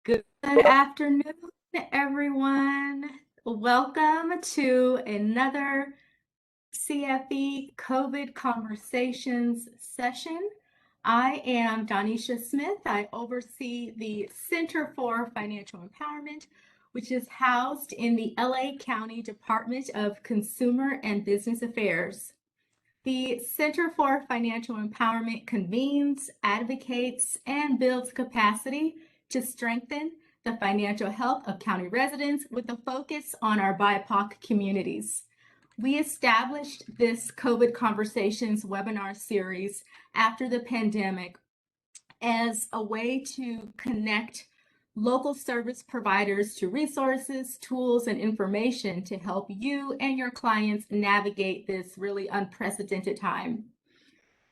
Good afternoon, everyone. Welcome to another CFE COVID Conversations session. I am Donisha Smith. I oversee the Center for Financial Empowerment, which is housed in the LA County Department of Consumer and Business Affairs. The Center for Financial Empowerment convenes, advocates, and builds capacity to strengthen the financial health of county residents with a focus on our BIPOC communities. We established this COVID Conversations webinar series after the pandemic as a way to connect local service providers to resources, tools, and information to help you and your clients navigate this really unprecedented time.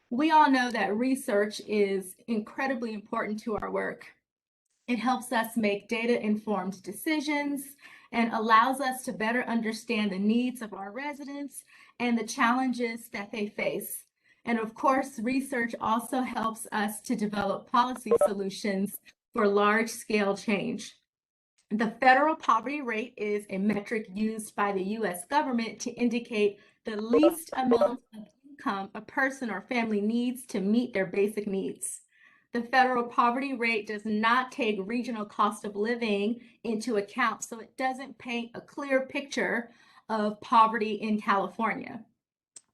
We all know that research is incredibly important to our work. It helps us make data-informed decisions and allows us to better understand the needs of our residents and the challenges that they face. And of course, research also helps us to develop policy solutions for large-scale change. The federal poverty rate is a metric used by the US government to indicate the least amount of income a person or family needs to meet their basic needs. The federal poverty rate does not take regional cost of living into account, so it doesn't paint a clear picture of poverty in California.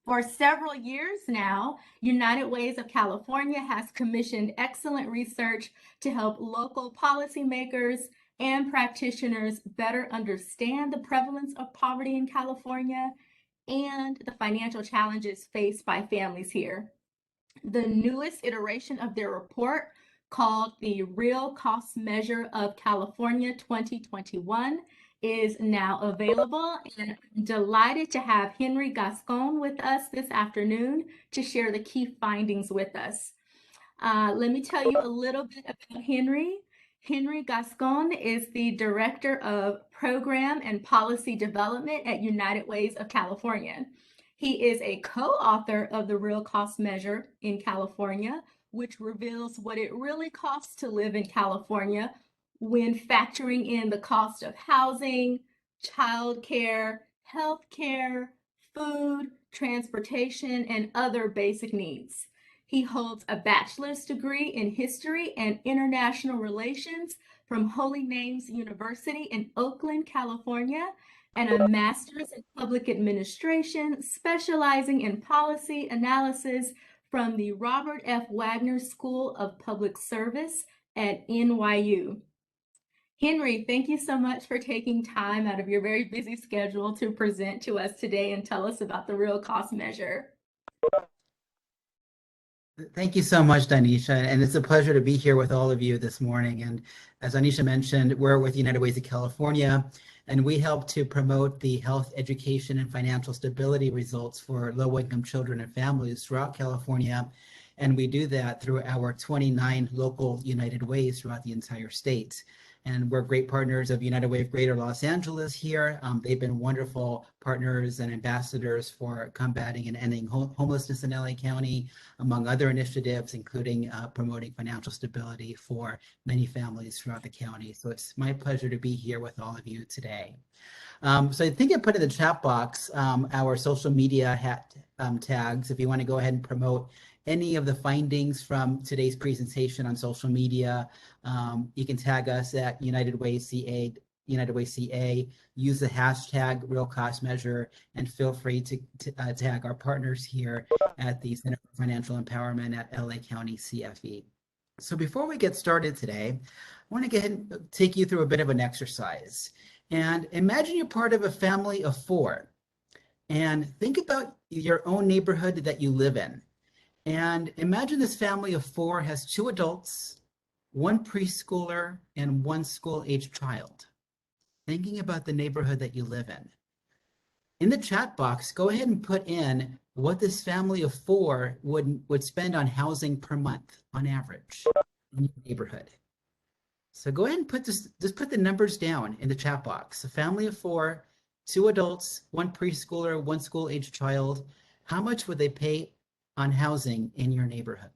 For several years now, United Ways of California has commissioned excellent research to help local policymakers and practitioners better understand the prevalence of poverty in California and the financial challenges faced by families here. The newest iteration of their report, called the Real Cost Measure of California 2021, is now available, and I'm delighted to have Henry Gascon with us this afternoon to share the key findings with us. Let me tell you a little bit about Henry. Henry Gascon is the Director of Program and Policy Development at United Ways of California. He is a co-author of the Real Cost Measure in California, which reveals what it really costs to live in California when factoring in the cost of housing, childcare, healthcare, food, transportation, and other basic needs. He holds a bachelor's degree in history and international relations from Holy Names University in Oakland, California, and a master's in public administration, specializing in policy analysis from the Robert F. Wagner School of Public Service at NYU. Henry, thank you so much for taking time out of your very busy schedule to present to us today and tell us about the real cost measure. Thank you so much, Danisha, and it's a pleasure to be here with all of you this morning. And as Danisha mentioned, we're with United Ways of California, and we help to promote the health, education, and financial stability results for low-income children and families throughout California. And we do that through our 29 local United Ways throughout the entire state. And we're great partners of United Way of Greater Los Angeles here. They've been wonderful partners and ambassadors for combating and ending homelessness in LA County, among other initiatives, including promoting financial stability for many families throughout the county. So it's my pleasure to be here with all of you today. So I think I put in the chat box our social media tags if you want to go ahead and promote any of the findings from today's presentation on social media. You can tag us at United Way CA, use the hashtag Real Cost Measure, and feel free to tag our partners here at the Center for Financial Empowerment at LA County CFE. So before we get started today, I want to go ahead and take you through a bit of an exercise. And imagine you're part of a family of 4. And think about your own neighborhood that you live in. And imagine this family of 4 has 2 adults, 1 preschooler, and 1 school-aged child. Thinking about the neighborhood that you live in. In the chat box, go ahead and put in what this family of 4 would spend on housing per month on average in your neighborhood. So go ahead and just put the numbers down in the chat box. A family of 4, 2 adults, 1 preschooler, 1 school-aged child. How much would they pay on housing in your neighborhood?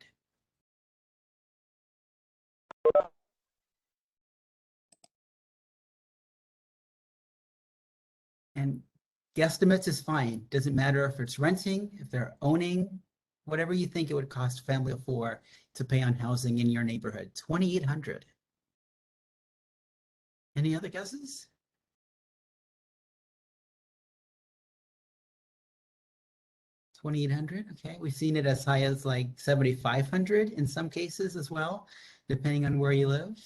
And guesstimates is fine. Doesn't matter if it's renting, if they're owning, whatever you think it would cost a family of four to pay on housing in your neighborhood. 2,800. Any other guesses? 2,800. Okay, we've seen it as high as like 7,500 in some cases as well, depending on where you live.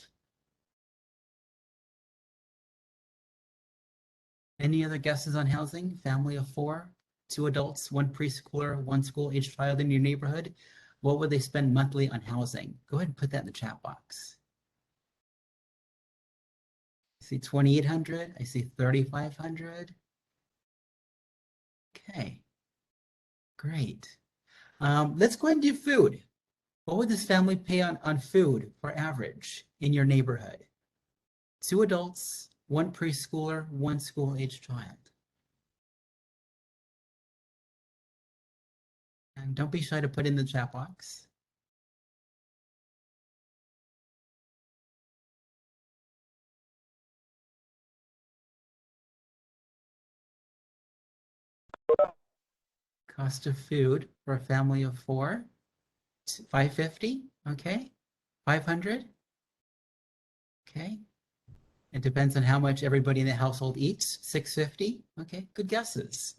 Any other guesses on housing? Family of four, 2 adults, 1 preschooler, 1 school-aged child in your neighborhood. What would they spend monthly on housing? Go ahead and put that in the chat box. I see 2,800. I see 3,500. Okay, great. Let's go ahead and do food. What would this family pay on food for average in your neighborhood? 2 adults, 1 preschooler, 1 school-aged child. And don't be shy to put in the chat box. Cost of food for a family of four, 550, okay? 500, okay? It depends on how much everybody in the household eats, 650, okay? Good guesses.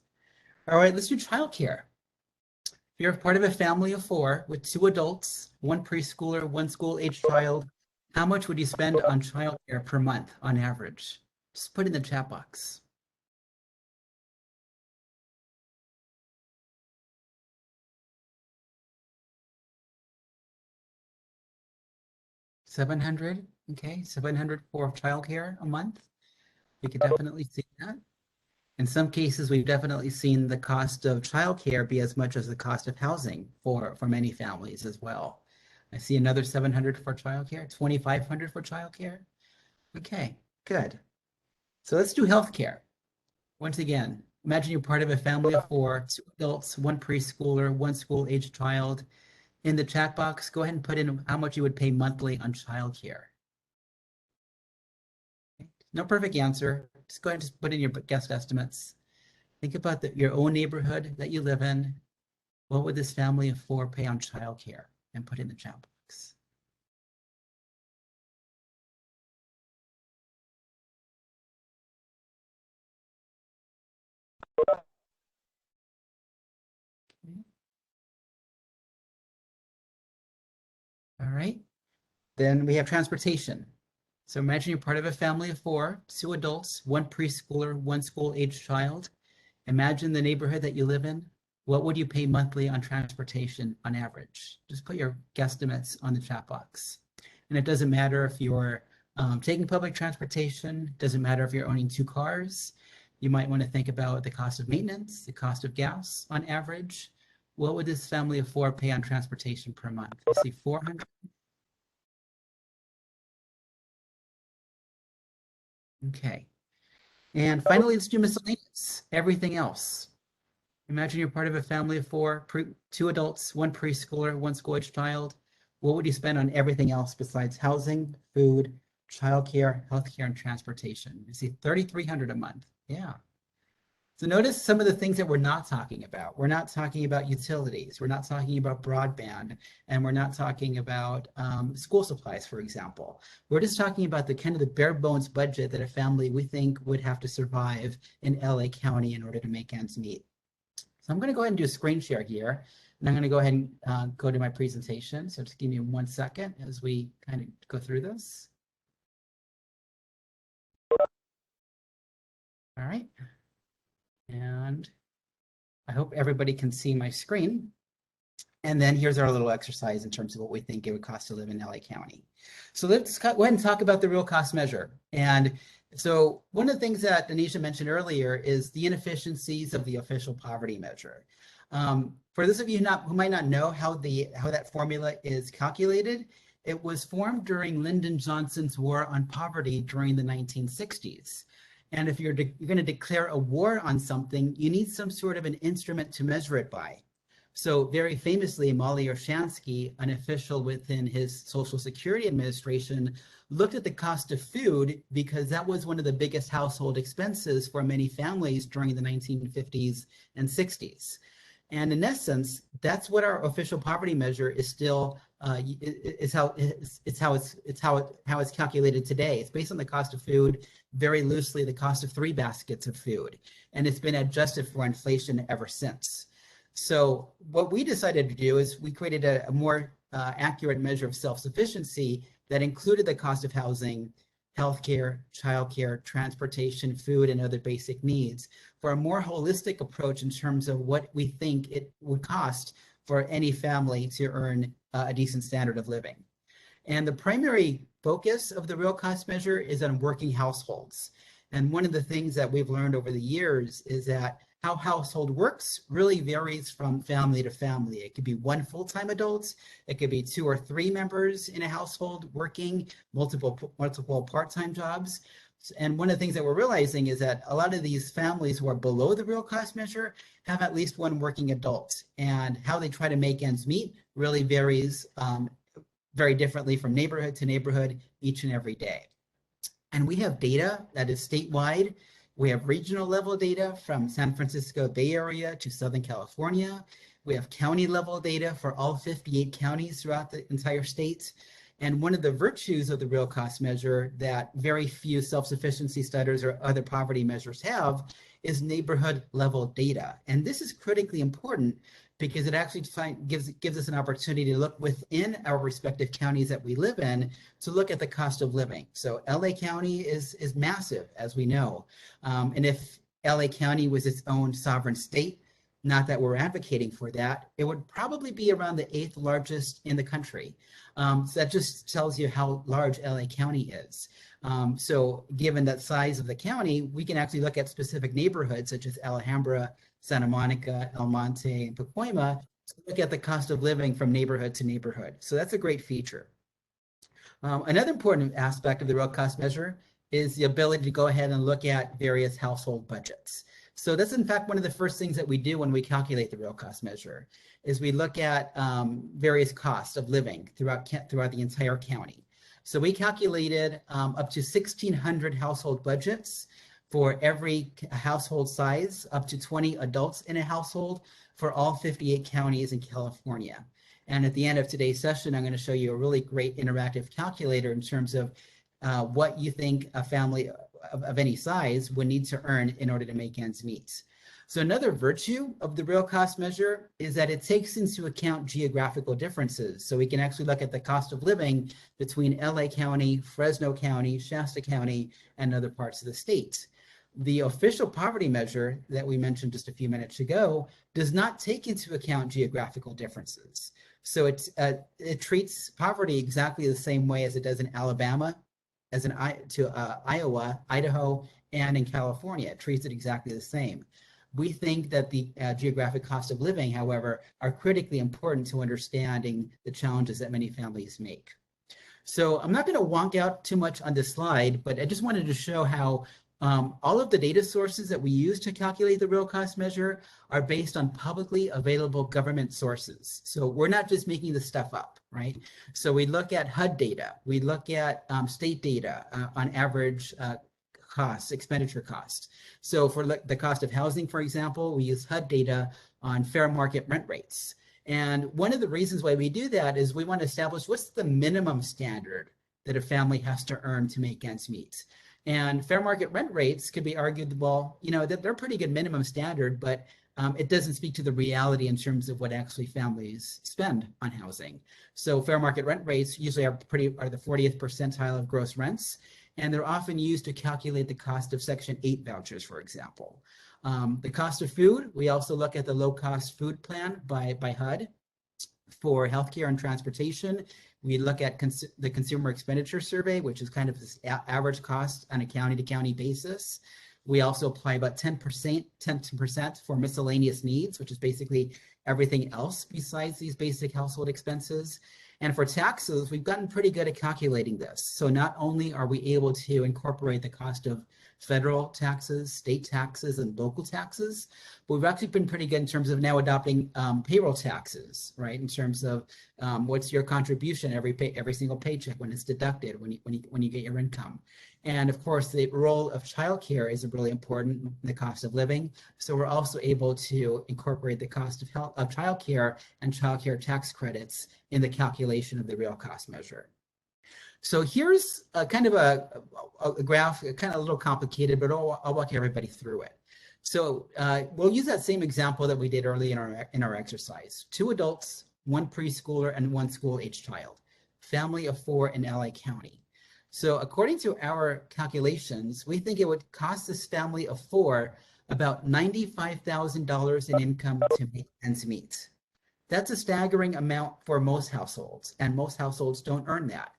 All right, let's do childcare. If you're part of a family of four with 2 adults, 1 preschooler, 1 school-aged child, how much would you spend on childcare per month on average? Just put in the chat box. $700, okay, $700 for childcare a month. You could definitely see that. In some cases, we've definitely seen the cost of childcare be as much as the cost of housing for many families as well. I see another 700 for childcare, 2,500 for childcare. Okay, good. So let's do healthcare. Once again, imagine you're part of a family of four, 2 adults, 1 preschooler, 1 school-aged child. In the chat box, go ahead and put in how much you would pay monthly on childcare. No perfect answer. Just go ahead and just put in your guess estimates. Think about your own neighborhood that you live in. What would this family of four pay on childcare? And put in the chat box. Okay. All right. Then we have transportation. So imagine you're part of a family of four, 2 adults, 1 preschooler, 1 school-aged child. Imagine the neighborhood that you live in. What would you pay monthly on transportation on average? Just put your guesstimates on the chat box. And it doesn't matter if you're taking public transportation, doesn't matter if you're owning 2 cars. You might want to think about the cost of maintenance, the cost of gas on average. What would this family of four pay on transportation per month? I see 400. Okay. And finally, let's do miscellaneous, everything else. Imagine you're part of a family of four, 2 adults, 1 preschooler, 1 school-aged child. What would you spend on everything else besides housing, food, childcare, healthcare, and transportation? You see 3,300 a month. Yeah. So notice some of the things that we're not talking about. We're not talking about utilities. We're not talking about broadband, and we're not talking about school supplies, for example. We're just talking about the kind of the bare bones budget that a family we think would have to survive in LA County in order to make ends meet. So I'm going to go ahead and do a screen share here, and I'm going to go ahead and go to my presentation. So just give me 1 second as we kind of go through this. All right. And I hope everybody can see my screen. And then here's our little exercise in terms of what we think it would cost to live in LA County. So let's go ahead and talk about the real cost measure. And so one of the things that Anisha mentioned earlier is the inefficiencies of the official poverty measure. For those of you who might not know how that formula is calculated, it was formed during Lyndon Johnson's War on Poverty during the 1960s. And if you're going to declare a war on something, you need some sort of an instrument to measure it by. So very famously, Molly Orshansky, an official within his Social Security Administration, looked at the cost of food because that was one of the biggest household expenses for many families during the 1950s and 60s. And in essence, that's what our official poverty measure is still how it's calculated today. It's based on the cost of food, very loosely the cost of 3 baskets of food, and it's been adjusted for inflation ever since. So what we decided to do is we created a more accurate measure of self-sufficiency that included the cost of housing, healthcare, childcare, transportation, food, and other basic needs for a more holistic approach in terms of what we think it would cost for any family to earn a decent standard of living. And the primary focus of the real cost measure is on working households. And one of the things that we've learned over the years is that how household works really varies from family to family. It could be 1 full-time adult, it could be 2 or 3 members in a household working multiple part-time jobs. And one of the things that we're realizing is that a lot of these families who are below the real cost measure have at least 1 working adult, and how they try to make ends meet really varies very differently from neighborhood to neighborhood each and every day. And we have data that is statewide. We have regional level data from San Francisco Bay Area to Southern California. We have county level data for all 58 counties throughout the entire state. And one of the virtues of the real cost measure that very few self-sufficiency studies or other poverty measures have is neighborhood level data. And this is critically important because it actually gives us an opportunity to look within our respective counties that we live in to look at the cost of living. So LA County is massive, as we know. And if LA County was its own sovereign state, not that we're advocating for that, it would probably be around the 8th largest in the country. So that just tells you how large LA County is. So given that size of the county, we can actually look at specific neighborhoods such as Alhambra, Santa Monica, El Monte, and Pacoima to look at the cost of living from neighborhood to neighborhood. So that's a great feature. Another important aspect of the real cost measure is the ability to go ahead and look at various household budgets. So that's in fact one of the first things that we do when we calculate the real cost measure, is we look at various costs of living throughout the entire county. So we calculated up to 1,600 household budgets for every household size, up to 20 adults in a household for all 58 counties in California. And at the end of today's session, I'm going to show you a really great interactive calculator in terms of what you think a family of any size would need to earn in order to make ends meet. So another virtue of the real cost measure is that it takes into account geographical differences. So we can actually look at the cost of living between LA County, Fresno County, Shasta County, and other parts of the state. The official poverty measure that we mentioned just a few minutes ago does not take into account geographical differences. So it treats poverty exactly the same way as it does in Alabama, as in Iowa, Idaho, and in California. It treats it exactly the same. We think that the geographic cost of living, however, are critically important to understanding the challenges that many families make. So I'm not going to wonk out too much on this slide, but I just wanted to show how all of the data sources that we use to calculate the real cost measure are based on publicly available government sources. So we're not just making this stuff up, right? So we look at HUD data, we look at state data on average costs, expenditure costs. So for the cost of housing, for example, we use HUD data on fair market rent rates. And one of the reasons why we do that is we want to establish what's the minimum standard that a family has to earn to make ends meet. And fair market rent rates could be argued, well, you know, that they're a pretty good minimum standard, but it doesn't speak to the reality in terms of what actually families spend on housing. So fair market rent rates usually are the 40th percentile of gross rents, and they're often used to calculate the cost of Section 8 vouchers, for example. The cost of food, we also look at the low-cost food plan by HUD. For healthcare and transportation, we look at the Consumer Expenditure Survey, which is kind of this average cost on a county-to-county basis. We also apply about 10% for miscellaneous needs, which is basically everything else besides these basic household expenses. And for taxes, we've gotten pretty good at calculating this. So not only are we able to incorporate the cost of federal taxes, state taxes, and local taxes. But we've actually been pretty good in terms of now adopting payroll taxes, right? In terms of what's your contribution every single paycheck when it's deducted when you get your income. And of course, the role of childcare is really important in the cost of living. So we're also able to incorporate the cost of childcare and childcare tax credits in the calculation of the real cost measure. So here's a kind of a graph, kind of a little complicated, but I'll walk everybody through it. So we'll use that same example that we did early in our exercise. 2 adults, 1 preschooler, and 1 school-age child. Family of 4 in LA County. So according to our calculations, we think it would cost this family of 4 about $95,000 in income to make ends meet. That's a staggering amount for most households, and most households don't earn that.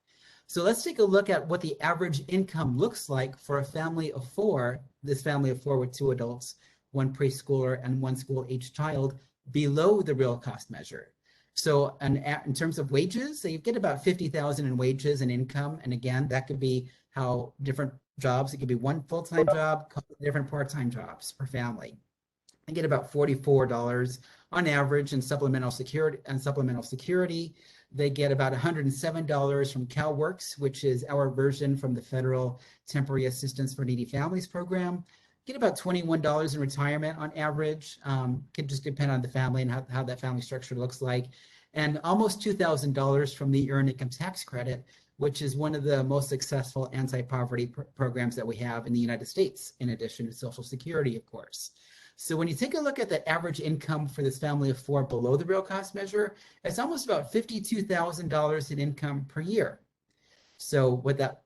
So let's take a look at what the average income looks like for a family of 4, this family of 4 with 2 adults, 1 preschooler, and 1 school-age child below the real cost measure. So in terms of wages, so you get about $50,000 in wages and income. And again, that could be how different jobs, it could be 1 full-time job, different part-time jobs per family. I get about $44 on average in supplemental security. They get about $107 from CalWORKS, which is our version from the Federal Temporary Assistance for Needy Families program. Get about $21 in retirement on average. Could just depend on the family and how that family structure looks like. And almost $2,000 from the Earned Income Tax Credit, which is one of the most successful anti-poverty programs that we have in the United States, in addition to Social Security, of course. So when you take a look at the average income for this family of 4 below the real cost measure, it's almost about $52,000 in income per year. So what that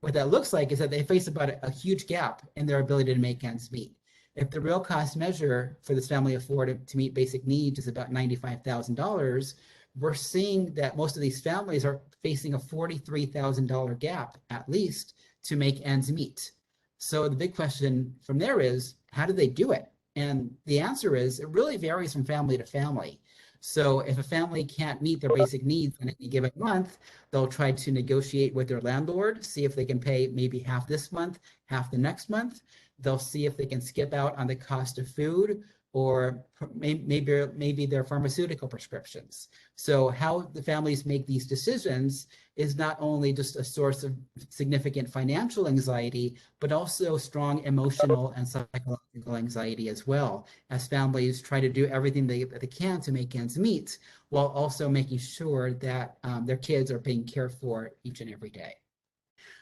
looks like is that they face about a huge gap in their ability to make ends meet. If the real cost measure for this family of 4 to meet basic needs is about $95,000, we're seeing that most of these families are facing a $43,000 gap at least to make ends meet. So the big question from there is, how do they do it? And the answer is, it really varies from family to family. So if a family can't meet their basic needs in any given month, they'll try to negotiate with their landlord, see if they can pay maybe half this month, half the next month. They'll see if they can skip out on the cost of food or maybe their pharmaceutical prescriptions. So how the families make these decisions is not only just a source of significant financial anxiety, but also strong emotional and psychological anxiety as well, as families try to do everything that they can to make ends meet, while also making sure that their kids are being cared for each and every day.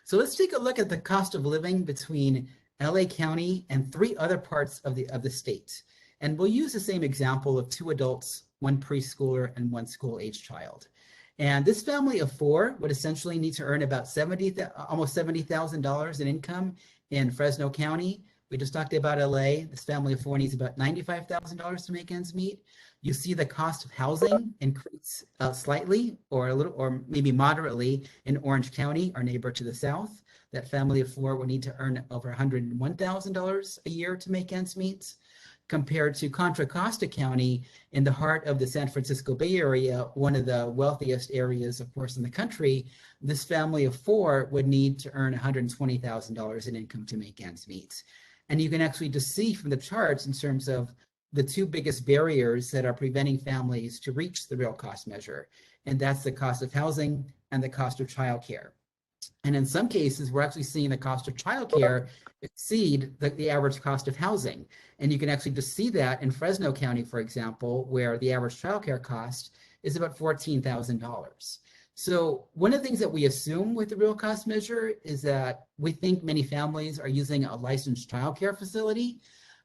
So let's take a look at the cost of living between LA County and 3 other parts of the state. And we'll use the same example of 2 adults, 1 preschooler, and 1 school-age child. And this family of 4 would essentially need to earn about almost $70,000 in income in Fresno County. We just talked about LA. This family of 4 needs about $95,000 to make ends meet. You see the cost of housing increase slightly or a little, or maybe moderately in Orange County, our neighbor to the south. That family of 4 would need to earn over $101,000 a year to make ends meet, compared to Contra Costa County in the heart of the San Francisco Bay Area, one of the wealthiest areas, of course, in the country. This family of 4 would need to earn $120,000 in income to make ends meet. And you can actually just see from the charts in terms of the 2 biggest barriers that are preventing families to reach the real cost measure. And that's the cost of housing and the cost of childcare. And in some cases, we're actually seeing the cost of childcare exceed the average cost of housing. And you can actually just see that in Fresno County, for example, where the average childcare cost is about $14,000. So one of the things that we assume with the real cost measure is that we think many families are using a licensed childcare facility,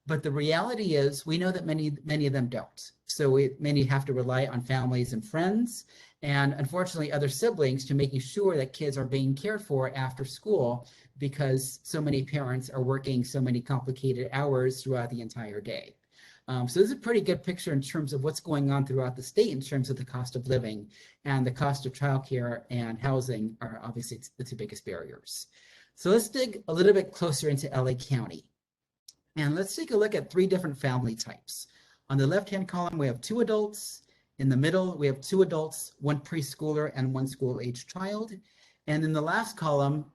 but the reality is we know that many of them don't. So many have to rely on families and friends, and unfortunately other siblings, to making sure that kids are being cared for after school, because so many parents are working so many complicated hours throughout the entire day. So this is a pretty good picture in terms of what's going on throughout the state in terms of the cost of living, and the cost of childcare and housing are obviously the 2 biggest barriers. So let's dig a little bit closer into LA County. And let's take a look at 3 different family types. On the left-hand column, we have 2 adults. In the middle, we have 2 adults, 1 preschooler, and 1 school-age child. And in the last column,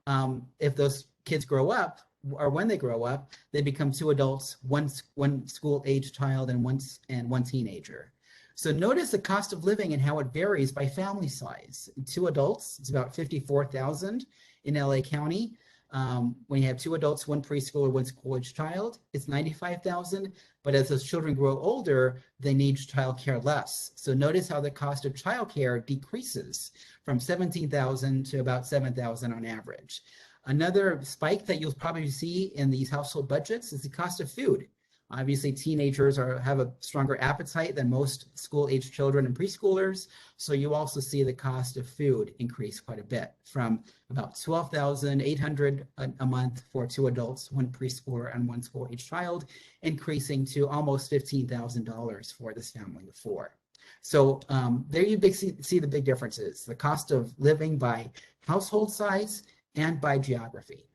if those kids grow up, or when they grow up, they become two adults, one school-age child, and one teenager. So notice the cost of living and how it varies by family size. Two adults, it's about $54,000 in LA County. When you have two adults, one preschooler, one school-age child, it's $95,000. But as those children grow older, they need childcare less. So notice how the cost of childcare decreases from $17,000 to about $7,000 on average. Another spike that you'll probably see in these household budgets is the cost of food. Obviously, teenagers have a stronger appetite than most school-age children and preschoolers. So you also see the cost of food increase quite a bit, from about $12,800 a month for two adults, one preschooler, and one school-age child, increasing to almost $15,000 for this family of four. So there you see the big differences, the cost of living by household size and by geography.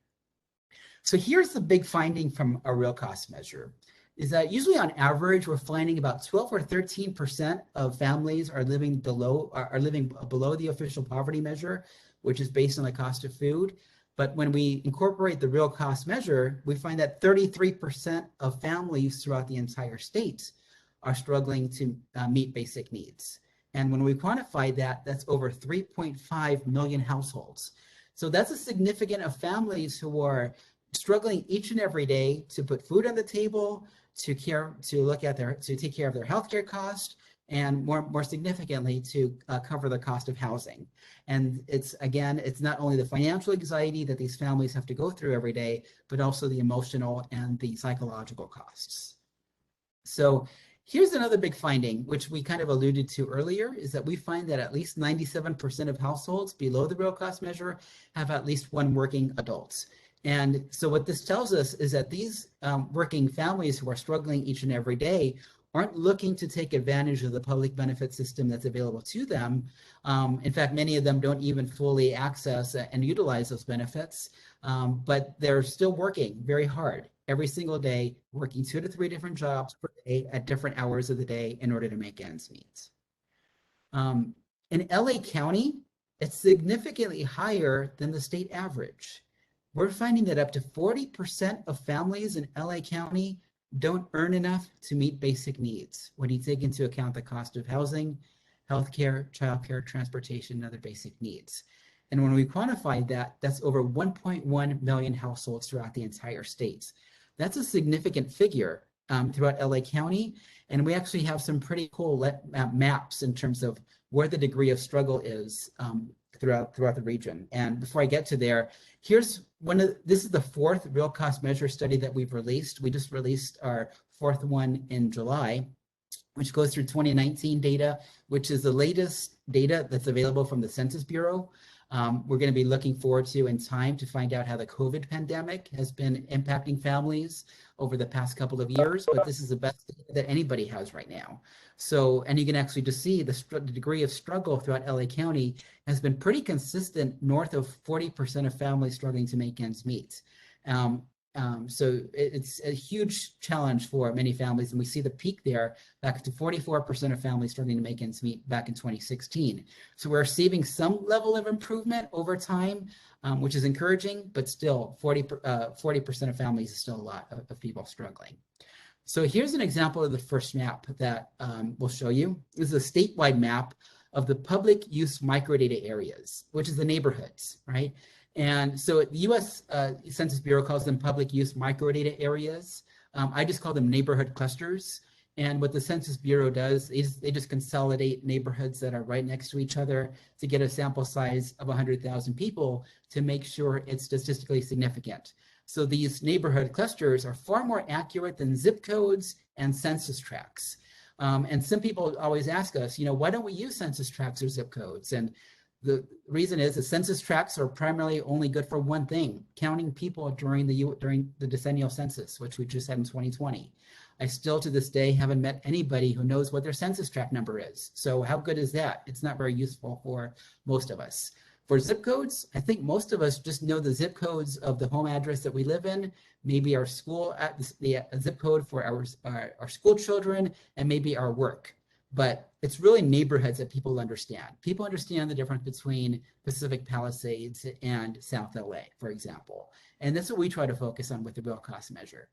So here's the big finding from a real cost measure, is that usually on average, we're finding about 12 or 13% of families are living below the official poverty measure, which is based on the cost of food. But when we incorporate the real cost measure, we find that 33% of families throughout the entire state are struggling to meet basic needs. And when we quantify that, that's over 3.5 million households. So that's a significant of families who are struggling each and every day to put food on the table, to take care of their healthcare cost, and more significantly, to cover the cost of housing. And it's not only the financial anxiety that these families have to go through every day, but also the emotional and the psychological costs. So here's another big finding, which we kind of alluded to earlier, is that we find that at least 97% of households below the real cost measure have at least one working adult. And so what this tells us is that these working families who are struggling each and every day aren't looking to take advantage of the public benefit system that's available to them. In fact, many of them don't even fully access and utilize those benefits, but they're still working very hard every single day, working 2 to 3 different jobs per day at different hours of the day in order to make ends meet. In LA County, it's significantly higher than the state average. We're finding that up to 40% of families in LA County don't earn enough to meet basic needs when you take into account the cost of housing, healthcare, childcare, transportation, and other basic needs. And when we quantify that, that's over 1.1 million households throughout the entire state. That's a significant figure throughout LA County. And we actually have some pretty cool maps in terms of where the degree of struggle is throughout the region. And before I get to there, this is the 4th real cost measure study that we've released. We just released our 4th one in July, which goes through 2019 data, which is the latest data that's available from the Census Bureau. We're going to be looking forward to in time to find out how the COVID pandemic has been impacting families over the past couple of years, but this is the best data that anybody has right now. So, and you can actually just see the degree of struggle throughout LA County has been pretty consistent, north of 40% of families struggling to make ends meet. So it's a huge challenge for many families, and we see the peak there back to 44% of families struggling to make ends meet back in 2016. So we're seeing some level of improvement over time, which is encouraging, but still 40% of families is still a lot of people struggling. So here's an example of the first map that we'll show you. This is a statewide map of the public use microdata areas, which is the neighborhoods, right? And so the US Census Bureau calls them public use microdata areas. I just call them neighborhood clusters. And what the Census Bureau does is they just consolidate neighborhoods that are right next to each other to get a sample size of 100,000 people to make sure it's statistically significant. So these neighborhood clusters are far more accurate than zip codes and census tracts. And some people always ask us, why don't we use census tracts or zip codes? And the reason is the census tracts are primarily only good for one thing: counting people during the decennial census, which we just had in 2020. I still to this day haven't met anybody who knows what their census tract number is. So how good is that? It's not very useful for most of us. For zip codes, I think most of us just know the zip codes of the home address that we live in, maybe our school, the zip code for our school children, and maybe our work. but it's really neighborhoods that people understand. People understand the difference between Pacific Palisades and South LA, for example. And that's what we try to focus on with the real cost measure.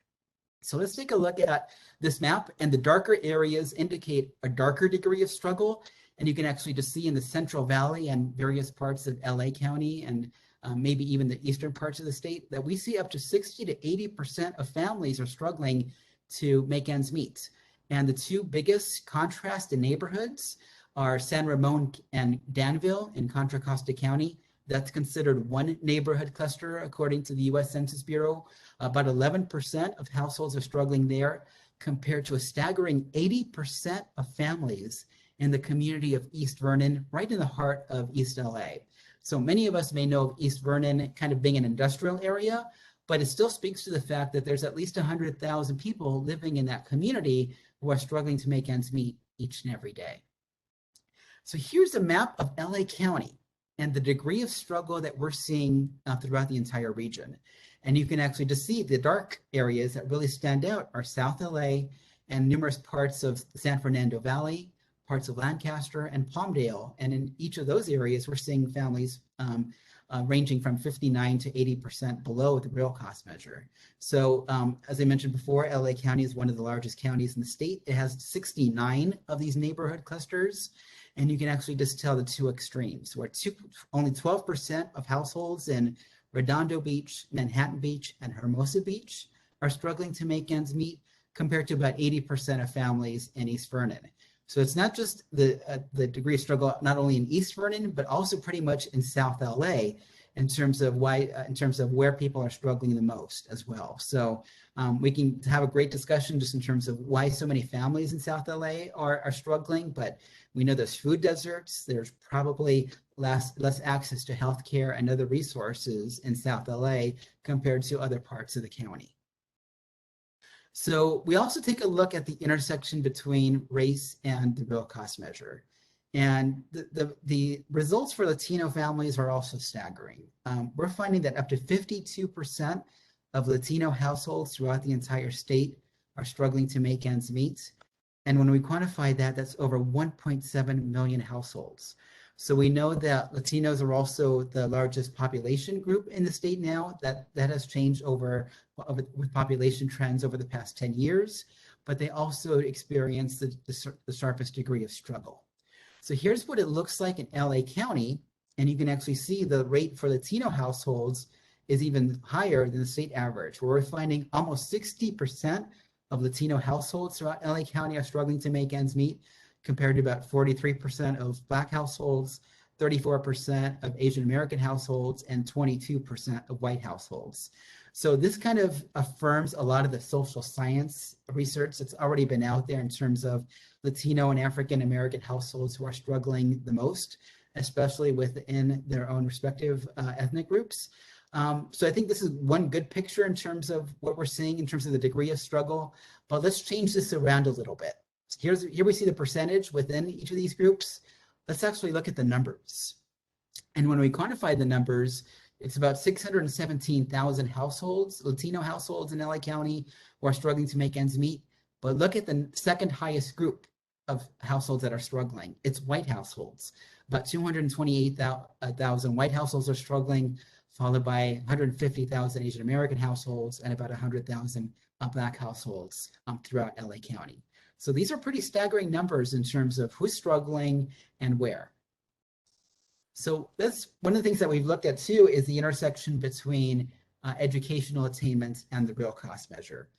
So let's take a look at this map, and the darker areas indicate a darker degree of struggle. And you can actually just see in the Central Valley and various parts of LA County and maybe even the eastern parts of the state that we see up to 60 to 80% of families are struggling to make ends meet. And the two biggest contrasted neighborhoods are San Ramon and Danville in Contra Costa County. That's considered one neighborhood cluster according to the US Census Bureau. About 11% of households are struggling there, compared to a staggering 80% of families in the community of East Vernon, right in the heart of East LA. So many of us may know of East Vernon kind of being an industrial area, but it still speaks to the fact that there's at least 100,000 people living in that community who are struggling to make ends meet each and every day. So here's a map of LA County and the degree of struggle that we're seeing throughout the entire region. And you can actually just see the dark areas that really stand out are South LA and numerous parts of the San Fernando Valley, parts of Lancaster and Palmdale. And in each of those areas, we're seeing families ranging from 59 to 80% below the real cost measure. So as I mentioned before, LA County is one of the largest counties in the state. It has 69 of these neighborhood clusters. And you can actually just tell the two extremes, where only 12% of households in Redondo Beach, Manhattan Beach, and Hermosa Beach are struggling to make ends meet, compared to about 80% of families in East Vernon. So it's not just the degree of struggle, not only in East Vernon, but also pretty much in South LA in terms of where people are struggling the most as well. So we can have a great discussion just in terms of why so many families in South LA are struggling, but we know there's food deserts, there's probably less access to healthcare and other resources in South LA compared to other parts of the county. So we also take a look at the intersection between race and the real cost measure. And the results for Latino families are also staggering. We're finding that up to 52% of Latino households throughout the entire state are struggling to make ends meet. And when we quantify that, that's over 1.7 million households. So we know that Latinos are also the largest population group in the state now. That has changed with population trends over the past 10 years, but they also experience the sharpest degree of struggle. So here's what it looks like in LA County, and you can actually see the rate for Latino households is even higher than the state average, where we're finding almost 60% of Latino households throughout LA County are struggling to make ends meet, compared to about 43% of Black households, 34% of Asian American households, and 22% of white households. So this kind of affirms a lot of the social science research that's already been out there in terms of Latino and African American households who are struggling the most, especially within their own respective ethnic groups. So I think this is one good picture in terms of what we're seeing in terms of the degree of struggle, but let's change this around a little bit. Here we see the percentage within each of these groups. Let's actually look at the numbers. And when we quantify the numbers, it's about 617,000 households, Latino households in LA County, who are struggling to make ends meet. But look at the second highest group of households that are struggling. It's white households. About 228,000 white households are struggling, followed by 150,000 Asian American households and about 100,000 Black households throughout LA County. So these are pretty staggering numbers in terms of who's struggling and where. So that's one of the things that we've looked at too, is the intersection between educational attainment and the real cost measure.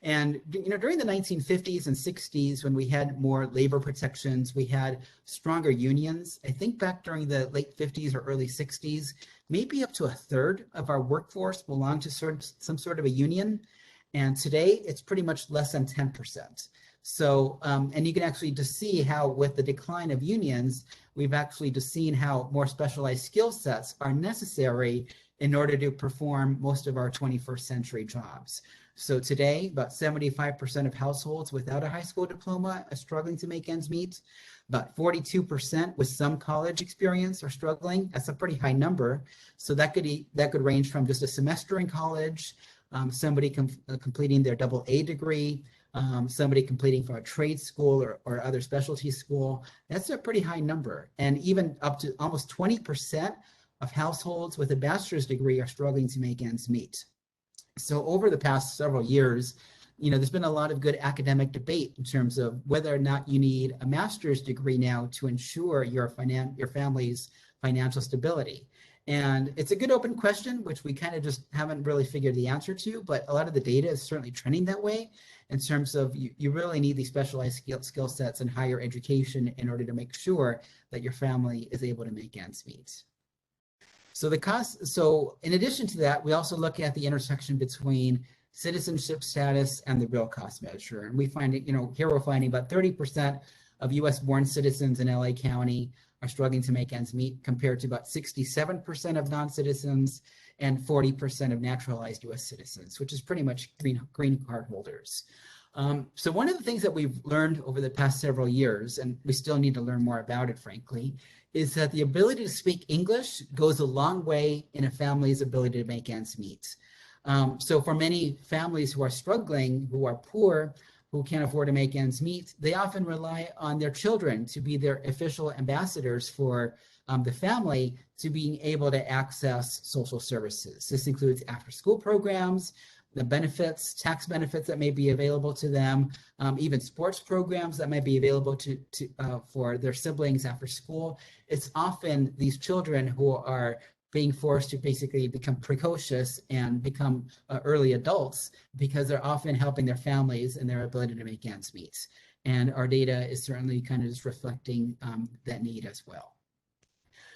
And during the 1950s and 60s, when we had more labor protections, we had stronger unions. I think back during the late 50s or early 60s, maybe up to a third of our workforce belonged to some sort of a union. And today it's pretty much less than 10%. So, and you can actually just see how with the decline of unions, we've actually just seen how more specialized skill sets are necessary in order to perform most of our 21st century jobs. So today, about 75% of households without a high school diploma are struggling to make ends meet. About 42% with some college experience are struggling. That's a pretty high number. So that could range from just a semester in college, somebody completing their AA degree, somebody completing for a trade school or other specialty school. That's a pretty high number. And even up to almost 20% of households with a bachelor's degree are struggling to make ends meet. So over the past several years, there's been a lot of good academic debate in terms of whether or not you need a master's degree now to ensure your family's financial stability. And it's a good open question, which we kind of just haven't really figured the answer to, but a lot of the data is certainly trending that way in terms of you really need these specialized skill sets in higher education in order to make sure that your family is able to make ends meet. So in addition to that, we also look at the intersection between citizenship status and the real cost measure. And we find it, here we're finding about 30% of US born citizens in LA County are struggling to make ends meet, compared to about 67% of non-citizens and 40% of naturalized US citizens, which is pretty much green card holders. So one of the things that we've learned over the past several years, and we still need to learn more about it, frankly, is that the ability to speak English goes a long way in a family's ability to make ends meet. So for many families who are struggling, who are poor, who can't afford to make ends meet, they often rely on their children to be their official ambassadors for the family to being able to access social services. This includes after-school programs, the benefits, tax benefits that may be available to them, even sports programs that might be available for their siblings after school. It's often these children who are being forced to basically become precocious and become early adults because they're often helping their families and their ability to make ends meet. And our data is certainly kind of just reflecting that need as well.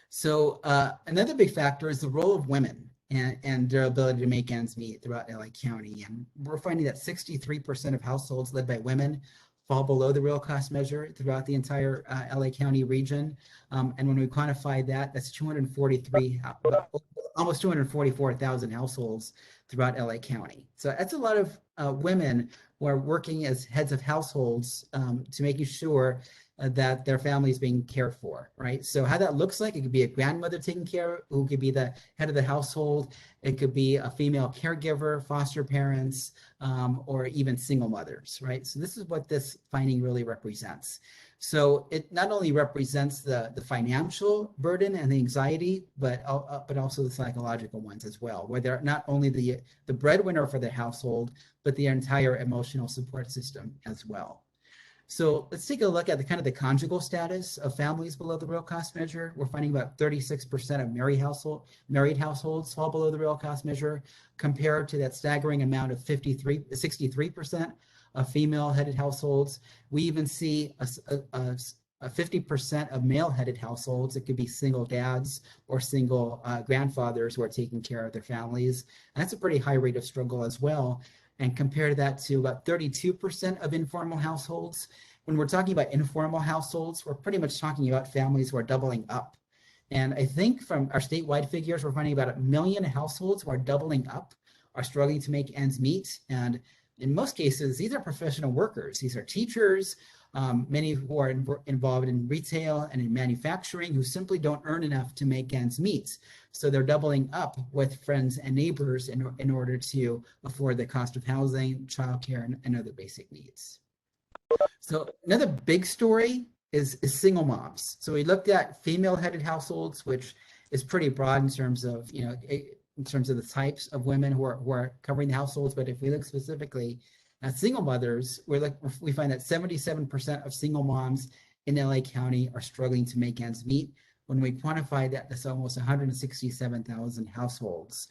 So another big factor is the role of women and their ability to make ends meet throughout LA County. And we're finding that 63% of households led by women fall below the real cost measure throughout the entire LA County region. And when we quantify that, that's almost 244,000 households throughout LA County. So that's a lot of women who are working as heads of households to making sure that their family is being cared for, right? So how that looks like, it could be a grandmother taking care, who could be the head of the household. It could be a female caregiver, foster parents, or even single mothers, right? So this is what this finding really represents. So it not only represents the financial burden and the anxiety, but also the psychological ones as well, where they're not only the breadwinner for the household, but the entire emotional support system as well. So let's take a look at the conjugal status of families below the real cost measure. We're finding about 36% of married households fall below the real cost measure, compared to that staggering amount of 63% of female-headed households. We even see a 50% of male-headed households. It could be single dads or single grandfathers who are taking care of their families. And that's a pretty high rate of struggle as well. And compare that to about 32% of informal households. When we're talking about informal households, we're pretty much talking about families who are doubling up. And I think from our statewide figures, we're finding about 1 million households who are doubling up, are struggling to make ends meet. And in most cases, these are professional workers. These are teachers, many who are involved in retail and in manufacturing, who simply don't earn enough to make ends meet. So they're doubling up with friends and neighbors in order to afford the cost of housing, childcare, and other basic needs. So another big story is single moms. So we looked at female-headed households, which is pretty broad in terms of, in terms of the types of women who are covering the households. But if we look specifically at single mothers, we find that 77% of single moms in LA County are struggling to make ends meet. When we quantify that, that's almost 167,000 households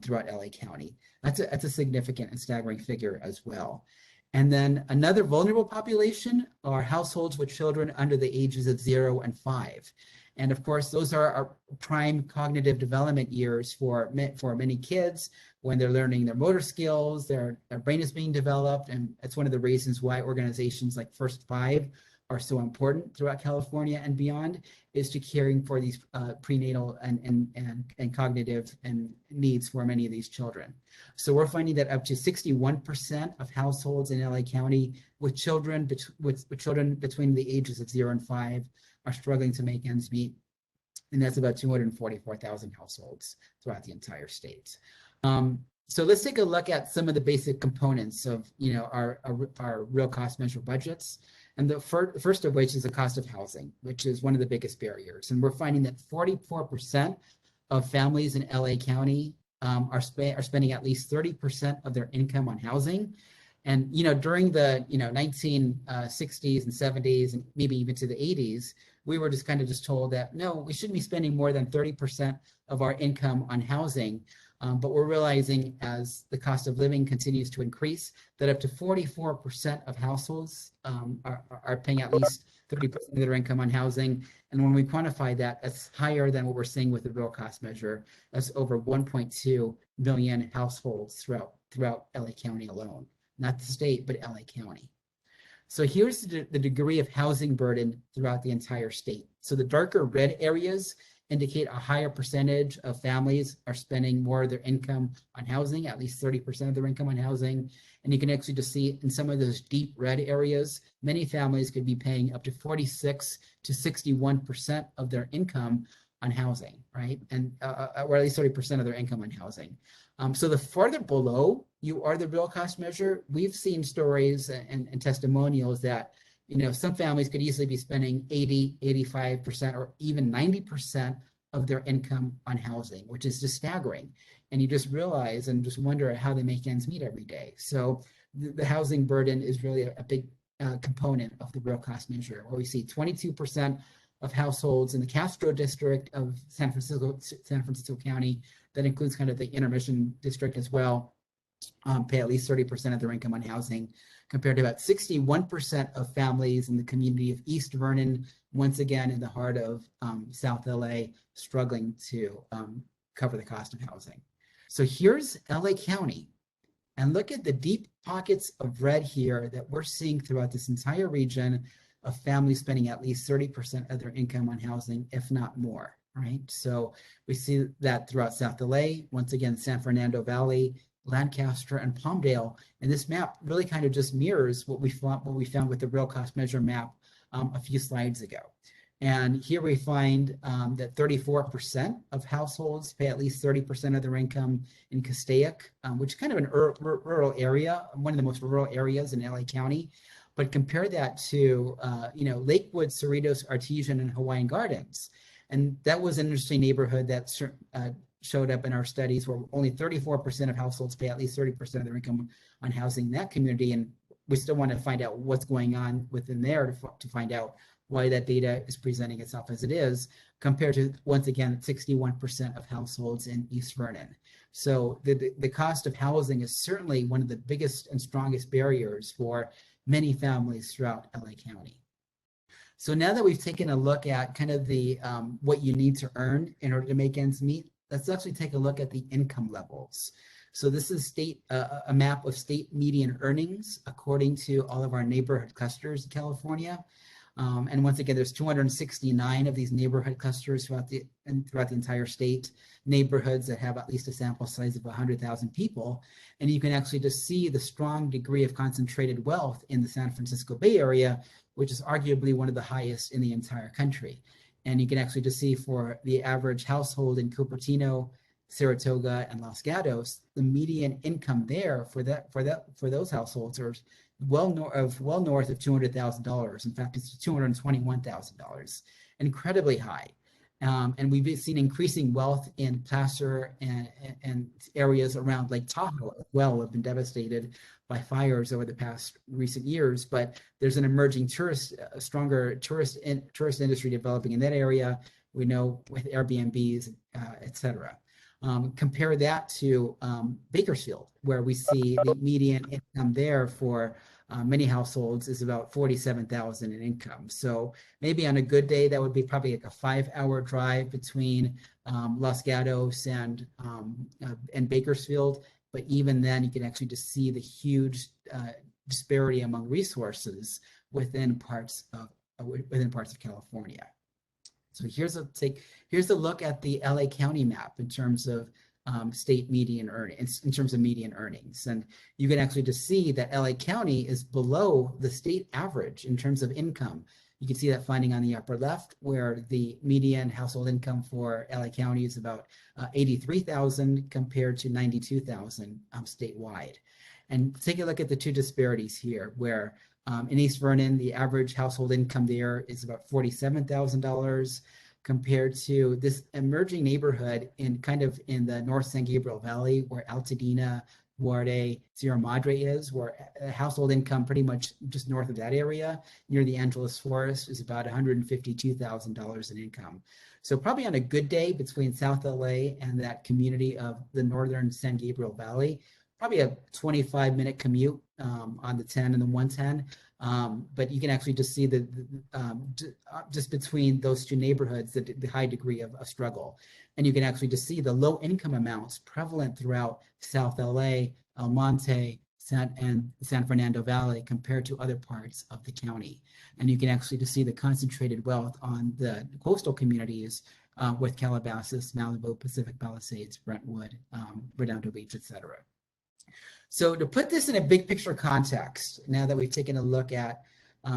throughout LA County. That's a significant and staggering figure as well. And then another vulnerable population are households with children under the ages of 0 and 5. And of course, those are our prime cognitive development years for many kids when they're learning their motor skills, their brain is being developed. And it's one of the reasons why organizations like First Five are so important throughout California and beyond, is to caring for these prenatal and cognitive and needs for many of these children. So we're finding that up to 61% of households in LA County with children between the ages of 0 and 5 are struggling to make ends meet. And that's about 244,000 households throughout the entire state. So let's take a look at some of the basic components of our real cost measure budgets. And the first of which is the cost of housing, which is one of the biggest barriers. And we're finding that 44% of families in LA County are spending at least 30% of their income on housing. And during the 1960s and 70s and maybe even to the 80s, we were just told that no, we shouldn't be spending more than 30% of our income on housing. But we're realizing as the cost of living continues to increase that up to 44% of households are paying at least 30% of their income on housing. And when we quantify that, that's higher than what we're seeing with the real cost measure. That's over 1.2 million households throughout LA County alone. Not the state, but LA County. So here's the degree of housing burden throughout the entire state. So the darker red areas indicate a higher percentage of families are spending more of their income on housing, at least 30% of their income on housing. And you can actually just see in some of those deep red areas, many families could be paying up to 46 to 61% of their income on housing, right? And or at least 30% of their income on housing. So the farther below you are the real cost measure, we've seen stories and testimonials that some families could easily be spending 80, 85%, or even 90% of their income on housing, which is just staggering. And you just realize and just wonder how they make ends meet every day. So the housing burden is really a big component of the real cost measure, where we see 22% of households in the Castro district of San Francisco County, that includes kind of the intermission district as well, pay at least 30% of their income on housing, compared to about 61% of families in the community of East Vernon, once again in the heart of South LA, struggling to cover the cost of housing. So here's LA County, and look at the deep pockets of red here that we're seeing throughout this entire region of families spending at least 30% of their income on housing, if not more, right? So we see that throughout South LA, once again, San Fernando Valley, Lancaster, and Palmdale. And this map really kind of just mirrors what we found with the real cost measure map a few slides ago. And here we find that 34% of households pay at least 30% of their income in Castaic, which is kind of an rural area, one of the most rural areas in LA County. But compare that to Lakewood, Cerritos, Artesian, and Hawaiian Gardens. And that was an interesting neighborhood that showed up in our studies, where only 34% of households pay at least 30% of their income on housing in that community. And we still want to find out what's going on within there to find out why that data is presenting itself as it is, compared to, once again, 61% of households in East Vernon. So the cost of housing is certainly one of the biggest and strongest barriers for many families throughout LA County. So now that we've taken a look at kind of the what you need to earn in order to make ends meet, let's actually take a look at the income levels. So this is a map of state median earnings according to all of our neighborhood clusters in California. And once again, there's 269 of these neighborhood clusters throughout the entire state, neighborhoods that have at least a sample size of 100,000 people. And you can actually just see the strong degree of concentrated wealth in the San Francisco Bay Area, which is arguably one of the highest in the entire country. And you can actually just see for the average household in Cupertino, Saratoga, and Los Gatos, the median income there for those households are well north of $200,000. In fact, it's $221,000, incredibly high. And we've seen increasing wealth in Placer and areas around Lake Tahoe as well, have been devastated by fires over the past recent years. But there's an emerging stronger tourist industry developing in that area. We know with Airbnbs, et cetera. Compare that to Bakersfield, where we see the median income there for many households is about $47,000 in income. So maybe on a good day, that would be probably like a 5-hour drive between Los Gatos and Bakersfield. But even then, you can actually just see the huge disparity among resources within parts of California. So here's a look at the LA County map in terms of state median earnings, in terms of median earnings. And you can actually just see that LA County is below the state average in terms of income. You can see that finding on the upper left, where the median household income for LA County is about 83,000 compared to 92,000 statewide. And take a look at the two disparities here, where in East Vernon, the average household income there is about $47,000 compared to this emerging neighborhood in the North San Gabriel Valley, where Altadena, Guarde, Sierra Madre is, where household income pretty much just north of that area, near the Angeles Forest, is about $152,000 in income. So probably on a good day between South LA and that community of the northern San Gabriel Valley, probably a 25-minute commute on the 10 and the 110. But you can actually just see just between those two neighborhoods, the high degree of struggle. And you can actually just see the low income amounts prevalent throughout South LA, El Monte, and San Fernando Valley compared to other parts of the county. And you can actually just see the concentrated wealth on the coastal communities with Calabasas, Malibu, Pacific Palisades, Brentwood, Redondo Beach, et cetera. So to put this in a big picture context, now that we've taken a look at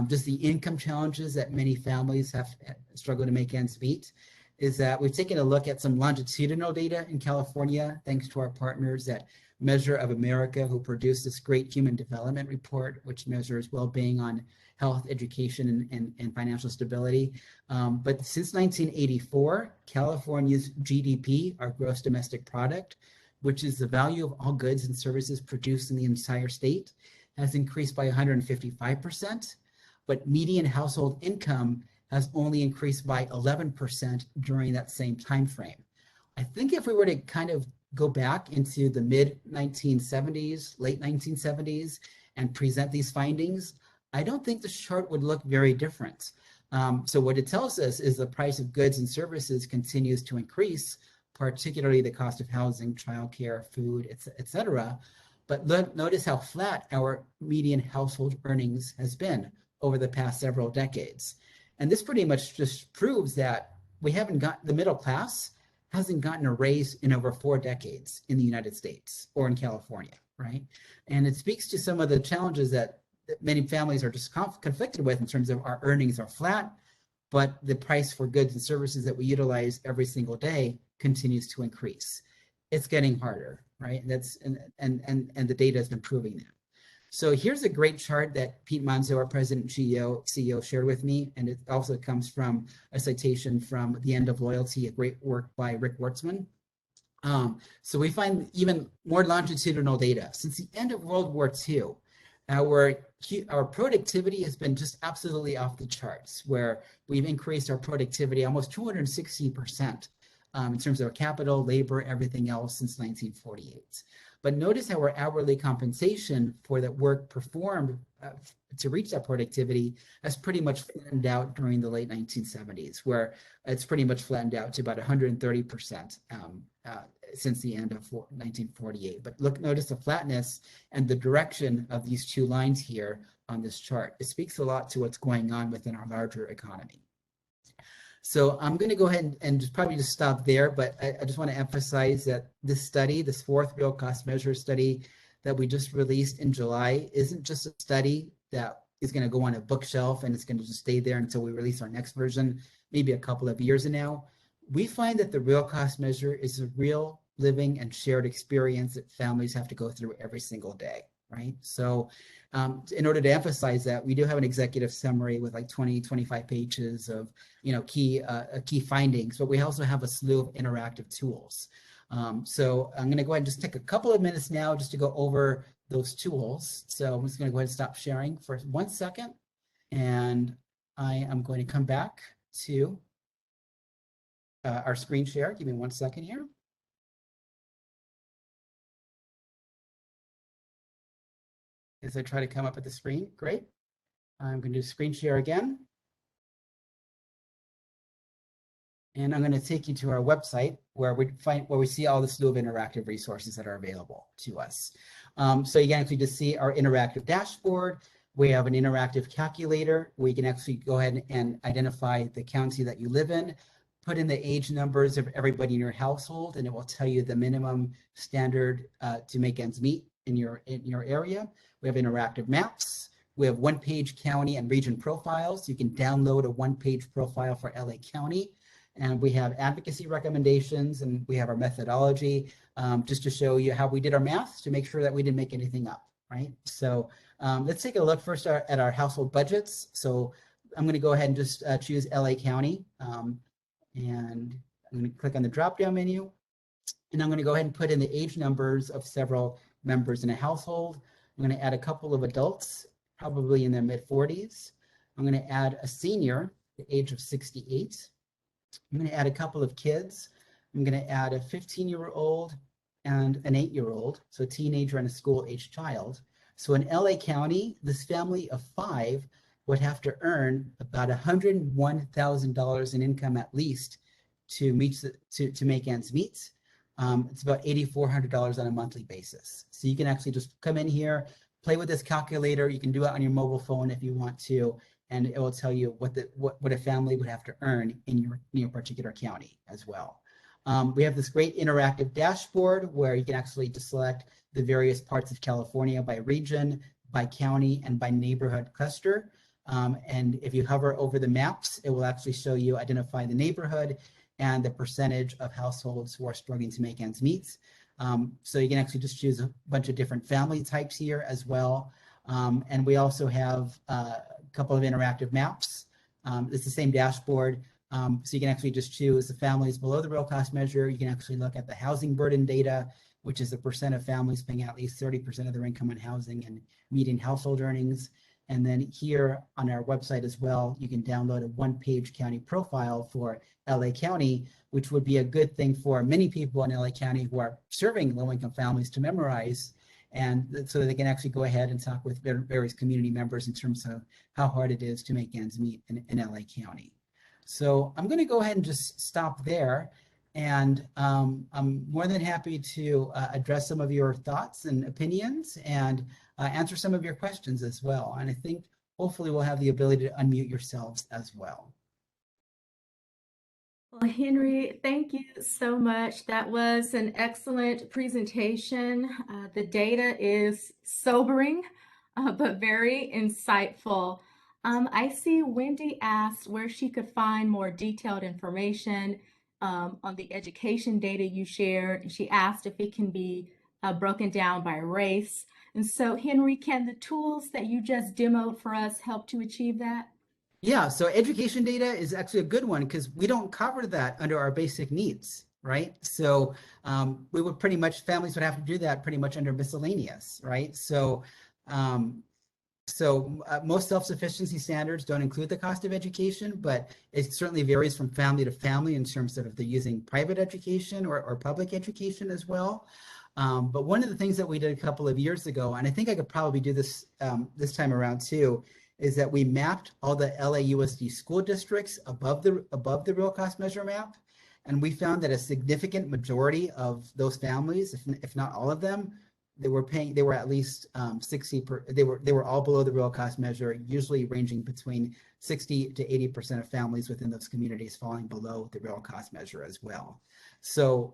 just the income challenges that many families have struggled to make ends meet, is that we've taken a look at some longitudinal data in California, thanks to our partners at Measure of America, who produced this great human development report, which measures well-being on health, education, and financial stability. But since 1984, California's GDP, our gross domestic product, which is the value of all goods and services produced in the entire state, has increased by 155%, but median household income has only increased by 11% during that same time frame. I think if we were to kind of go back into the mid-1970s, late 1970s, and present these findings, I don't think the chart would look very different. So what it tells us is the price of goods and services continues to increase, particularly the cost of housing, childcare, food, et cetera. But notice how flat our median household earnings has been over the past several decades. And this pretty much just proves that the middle class hasn't gotten a raise in over 4 decades in the United States or in California, right? And it speaks to some of the challenges that many families are just conflicted with in terms of our earnings are flat, but the price for goods and services that we utilize every single day continues to increase. It's getting harder, right? And the data has been proving that. So here's a great chart that Pete Manzo, our president and CEO, shared with me, and it also comes from a citation from The End of Loyalty, a great work by Rick Wartzman. So we find even more longitudinal data. Since the end of World War II, our productivity has been just absolutely off the charts, where we've increased our productivity almost 260% in terms of our capital, labor, everything else since 1948. But notice how our hourly compensation for that work performed to reach that productivity has pretty much flattened out during the late 1970s, where it's pretty much flattened out to about 130% since the end of 1948. But notice the flatness and the direction of these two lines here on this chart. It speaks a lot to what's going on within our larger economy. So I'm going to go ahead and just stop there, but I just want to emphasize that this study, this 4th real cost measure study that we just released in July, isn't just a study that is going to go on a bookshelf and it's going to just stay there until we release our next version, maybe a couple of years from now. We find that the real cost measure is a real living and shared experience that families have to go through every single day, right? So in order to emphasize that, we do have an executive summary with like 20, 25 pages of key findings, but we also have a slew of interactive tools. So I'm going to go ahead and just take a couple of minutes now just to go over those tools. So I'm just going to go ahead and stop sharing for 1 second, and I am going to come back to our screen share. Give me 1 second here. As I try to come up at the screen. Great. I'm going to do screen share again. And I'm going to take you to our website where we see all the slew of interactive resources that are available to us. So you can actually just see our interactive dashboard. We have an interactive calculator where you can actually go ahead and identify the county that you live in, put in the age numbers of everybody in your household, and it will tell you the minimum standard to make ends meet in your area. We have interactive maps We have one-page county and region profiles. You can download a one-page profile for LA County. And we have advocacy recommendations, and we have our methodology, just to show you how we did our math to make sure that we didn't make anything up, right? So let's take a look first at our household budgets. So I'm going to go ahead and just choose LA County, and I'm going to click on the drop-down menu, and I'm going to go ahead and put in the age numbers of several members in a household. I'm going to add a couple of adults, probably in their mid-40s. I'm going to add a senior, the age of 68. I'm going to add a couple of kids. I'm going to add a 15-year-old and an 8-year-old, so a teenager and a school-age child. So in LA County, this family of 5 would have to earn about $101,000 in income at least to make ends meet. It's about $8,400 on a monthly basis. So you can actually just come in here, play with this calculator. You can do it on your mobile phone if you want to, and it will tell you what a family would have to earn in your particular county as well. We have this great interactive dashboard where you can actually just select the various parts of California by region, by county, and by neighborhood cluster. And if you hover over the maps, it will actually show you, identify the neighborhood and the percentage of households who are struggling to make ends meet. So you can actually just choose a bunch of different family types here as well. And we also have a couple of interactive maps. It's the same dashboard. So you can actually just choose the families below the real cost measure. You can actually look at the housing burden data, which is the percent of families paying at least 30% of their income on housing and median household earnings. And then here on our website as well, you can download a one-page county profile for LA County, which would be a good thing for many people in LA County who are serving low-income families to memorize, and so that they can actually go ahead and talk with various community members in terms of how hard it is to make ends meet in LA County. So I'm going to go ahead and just stop there, and I'm more than happy to address some of your thoughts and opinions and answer some of your questions as well. And I think hopefully we'll have the ability to unmute yourselves as well. Well, Henry, thank you so much. That was an excellent presentation. The data is sobering, but very insightful. I see Wendy asked where she could find more detailed information on the education data you shared. And she asked if it can be broken down by race. And so, Henry, can the tools that you just demoed for us help to achieve that? Yeah, so education data is actually a good one because we don't cover that under our basic needs, right? So we would families would have to do that pretty much under miscellaneous, right? So most self-sufficiency standards don't include the cost of education, but it certainly varies from family to family in terms of if they're using private education or public education as well. But one of the things that we did a couple of years ago, and I think I could probably do this this time around too, is that we mapped all the LAUSD school districts above the real cost measure map, and we found that a significant majority of those families, if not all of them, they were at least 60 they were all below the real cost measure, usually ranging between 60 to 80% of families within those communities falling below the real cost measure as well. So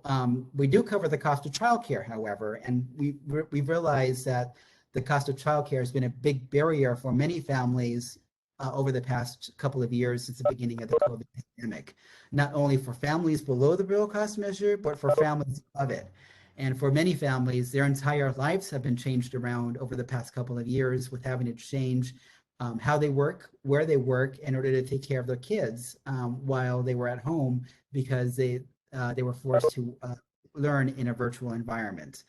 we do cover the cost of childcare, however, and we realized that the cost of childcare has been a big barrier for many families over the past couple of years since the beginning of the COVID pandemic, not only for families below the real cost measure, but for families above it. And for many families, their entire lives have been changed around over the past couple of years with having to change how they work, where they work in order to take care of their kids while they were at home because they were forced to learn in a virtual environment.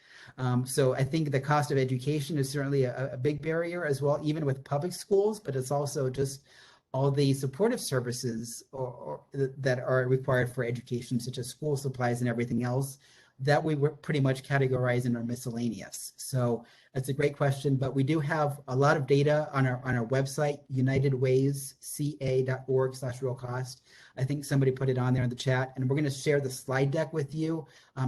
So I think the cost of education is certainly a big barrier as well, even with public schools, but it's also just all the supportive services that are required for education, such as school supplies and everything else, that we were pretty much categorized in our miscellaneous. So that's a great question, but we do have a lot of data on our website, unitedwaysca.org/real cost. I think somebody put it on there in the chat, and we're going to share the slide deck with you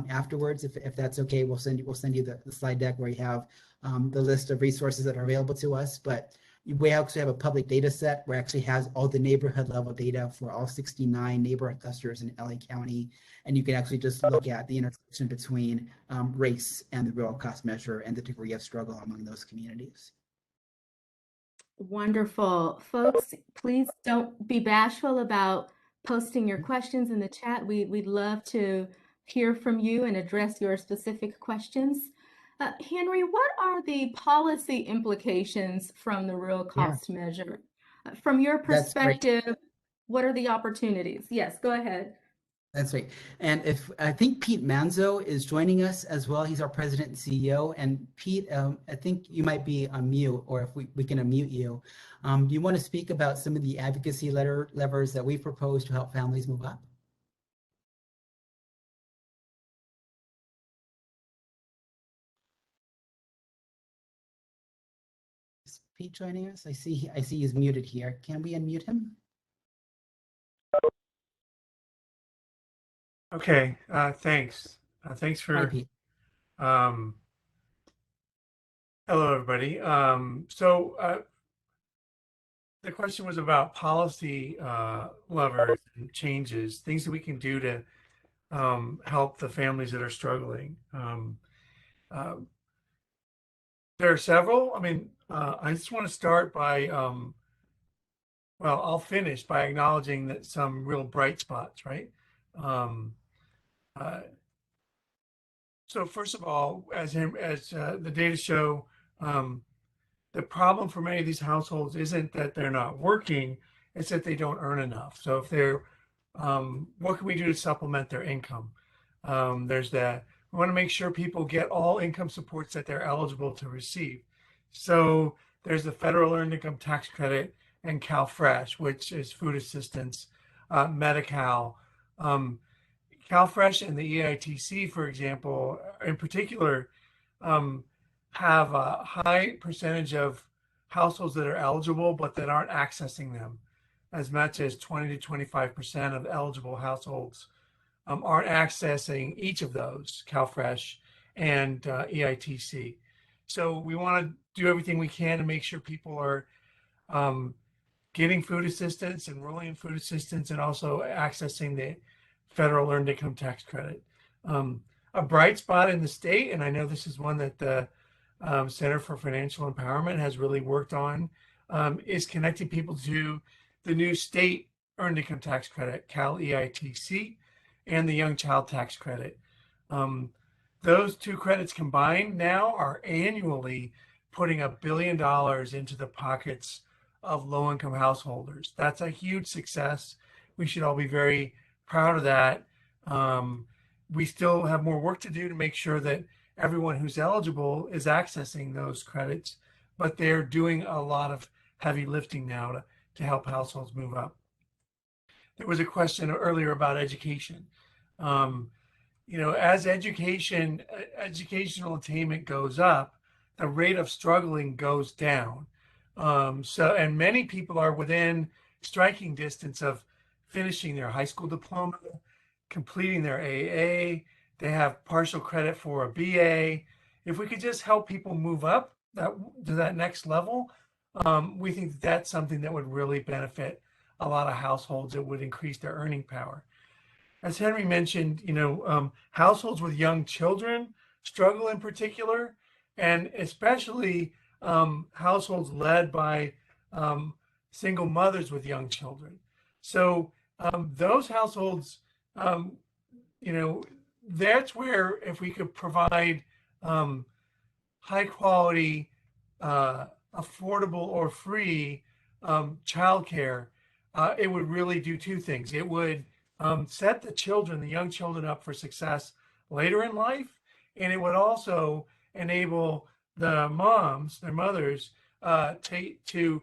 afterwards. If that's okay, we'll send you the slide deck where you have the list of resources that are available to us. But we actually have a public data set where it actually has all the neighborhood level data for all 69 neighborhood clusters in LA County. And you can actually just look at the intersection between race and the real cost measure and the degree of struggle among those communities. Wonderful. Folks, please don't be bashful about posting your questions in the chat. We'd love to hear from you and address your specific questions. Henry, what are the policy implications from the real Yeah, cost measure? From your that's great. perspective, what are the opportunities? Yes, go ahead. That's right. And if I think Pete Manzo is joining us as well. He's our president and CEO. And Pete, I think you might be on mute, or if we can unmute you. Do you want to speak about some of the advocacy levers that we've proposed to help families move up? Is Pete joining us? I see he's muted here. Can we unmute him? Okay, thanks. Thanks Hi, for, Pete. hello, everybody. The question was about policy levers and changes, things that we can do to help the families that are struggling. Uh, there are several. I mean, I just want to start by, well, I'll finish by acknowledging that some real bright spots, right? Um, uh, So first of all, as the data show, the problem for many of these households isn't that they're not working; it's that they don't earn enough. So if they're, what can we do to supplement their income? There's that. We want to make sure people get all income supports that they're eligible to receive. So there's the federal earned income tax credit and CalFresh, which is food assistance, Medi-Cal. CalFresh and the EITC, for example, in particular, have a high percentage of households that are eligible but that aren't accessing them. As much as 20 to 25% of eligible households aren't accessing each of those, CalFresh and EITC. So we want to do everything we can to make sure people are um, getting food assistance, enrolling in food assistance, and also accessing the federal earned income tax credit. A bright spot in the state, and I know this is one that the Center for Financial Empowerment has really worked on, is connecting people to the new state earned income tax credit, Cal EITC, and the Young Child Tax Credit. Those two credits combined now are annually putting $1 billion into the pockets of low-income householders. That's a huge success. We should all be very proud of that. We still have more work to do to make sure that everyone who's eligible is accessing those credits, but they're doing a lot of heavy lifting now to help households move up. There was a question earlier about education. As educational attainment goes up, the rate of struggling goes down. And many people are within striking distance of finishing their high school diploma, completing their AA. They have partial credit for a BA. If we could just help people move up to that next level, we think that's something that would really benefit a lot of households. It would increase their earning power. As Henry mentioned, households with young children struggle in particular, and especially households led by single mothers with young children. So those households, that's where if we could provide high quality, affordable or free childcare, it would really do two things. It would set the young children up for success later in life, and it would also enable the moms, their mothers, to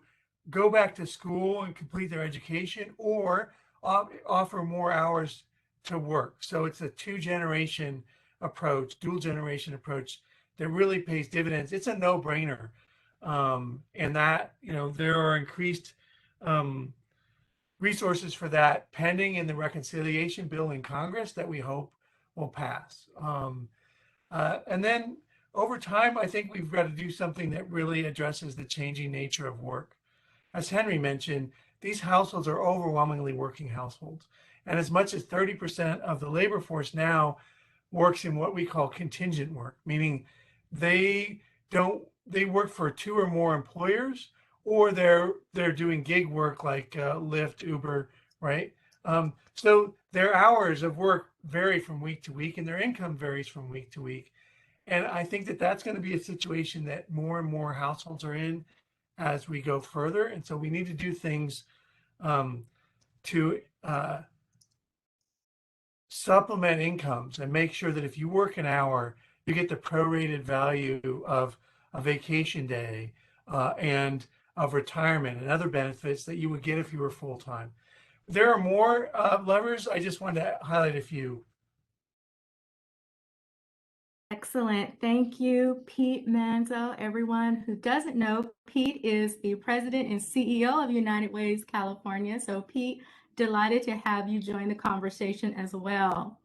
go back to school and complete their education or offer more hours to work. So it's a dual generation approach that really pays dividends. It's a no-brainer. And that, there are increased resources for that pending in the reconciliation bill in Congress that we hope will pass. And then over time, I think we've got to do something that really addresses the changing nature of work. As Henry mentioned, these households are overwhelmingly working households. And as much as 30% of the labor force now works in what we call contingent work, meaning they work for two or more employers, or they're doing gig work like Lyft, Uber, right? So their hours of work vary from week to week, and their income varies from week to week. And I think that that's going to be a situation that more and more households are in as we go further. And so we need to do things to supplement incomes and make sure that if you work an hour, you get the prorated value of a vacation day and of retirement and other benefits that you would get if you were full time. There are more levers. I just wanted to highlight a few. Excellent. Thank you, Pete Manzo. Everyone who doesn't know, Pete is the president and CEO of United Ways California. So, Pete, delighted to have you join the conversation as well.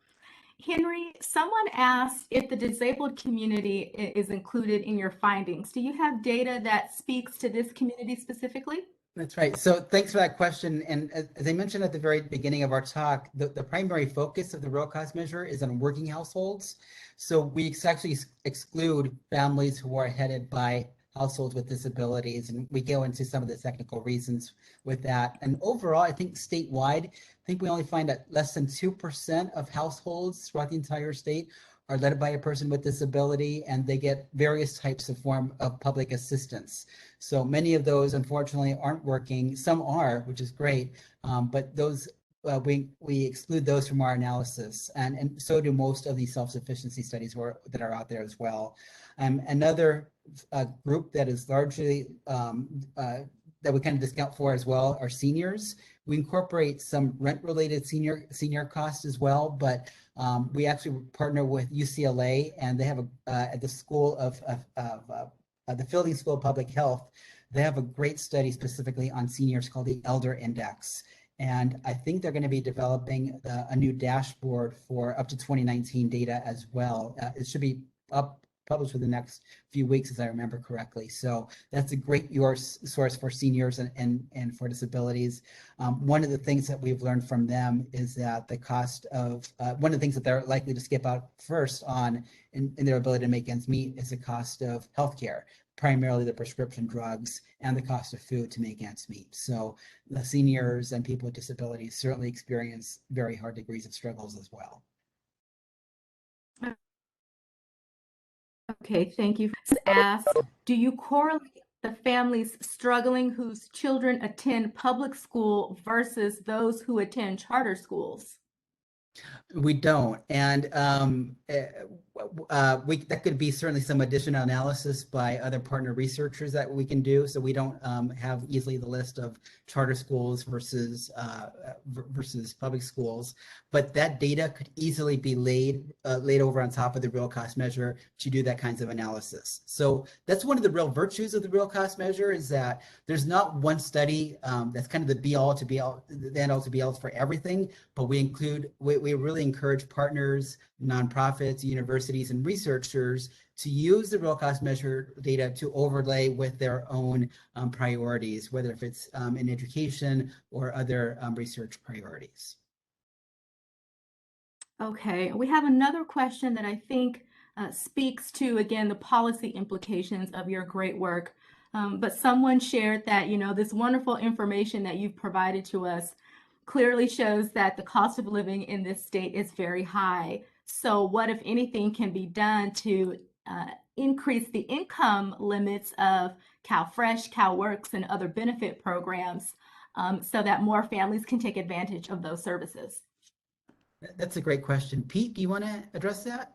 Henry, someone asked if the disabled community is included in your findings. Do you have data that speaks to this community specifically? That's right. So thanks for that question. And as I mentioned at the very beginning of our talk, the primary focus of the real cost measure is on working households. So we actually exclude families who are headed by households with disabilities, and we go into some of the technical reasons with that. And overall, I think statewide, I think we only find that less than 2% of households throughout the entire state are led by a person with disability, and they get various types of form of public assistance. So many of those, unfortunately, aren't working. Some are, which is great, but those we exclude those from our analysis, and so do most of these self-sufficiency studies that are out there as well. Another group that is largely that we kind of discount for as well are seniors. We incorporate some rent-related senior costs as well, but we actually partner with UCLA, and they have at the School of the Fielding School of Public Health, they have a great study specifically on seniors called the Elder Index. And I think they're going to be developing a new dashboard for up to 2019 data as well. It should be published within the next few weeks, as I remember correctly. So that's a great source for seniors and for disabilities. One of the things that we've learned from them is that the cost of, one of the things that they're likely to skip out first on in their ability to make ends meet is the cost of healthcare, primarily the prescription drugs and the cost of food to make ends meet. So the seniors and people with disabilities certainly experience very hard degrees of struggles as well. Okay, thank you. Ask, do you correlate the families struggling whose children attend public school versus those who attend charter schools? We don't, and that could be certainly some additional analysis by other partner researchers that we can do. So we don't have easily the list of charter schools versus public schools, but that data could easily be laid over on top of the real cost measure to do that kinds of analysis. So that's one of the real virtues of the real cost measure, is that there's not one study that's kind of the be all to be all, the end all to be all for everything, but we really encourage partners, nonprofits, universities, and researchers to use the real cost measure data to overlay with their own priorities, whether if it's in education or other research priorities. Okay, we have another question that I think speaks to, again, the policy implications of your great work. But someone shared that, this wonderful information that you've provided to us clearly shows that the cost of living in this state is very high. So what, if anything, can be done to increase the income limits of CalFresh, CalWorks, and other benefit programs so that more families can take advantage of those services? That's a great question. Pete, do you want to address that?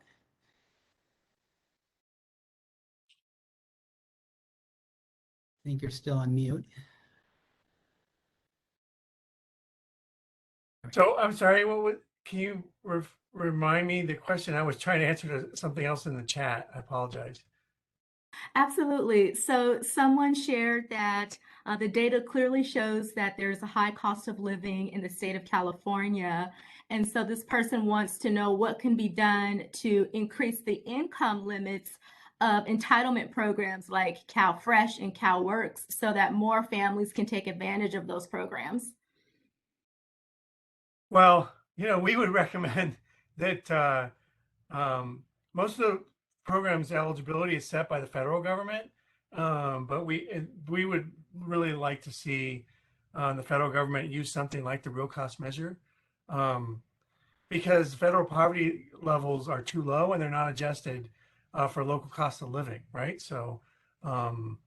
I think you're still on mute. So I'm sorry, can you remind me the question? I was trying to answer to something else in the chat. I apologize. Absolutely. So someone shared that the data clearly shows that there's a high cost of living in the state of California. And so this person wants to know what can be done to increase the income limits of entitlement programs like CalFresh and CalWorks so that more families can take advantage of those programs. Well, we would recommend that most of the program's eligibility is set by the federal government. But we would really like to see the federal government use something like the real cost measure, um, because federal poverty levels are too low and they're not adjusted for local cost of living, right? So um,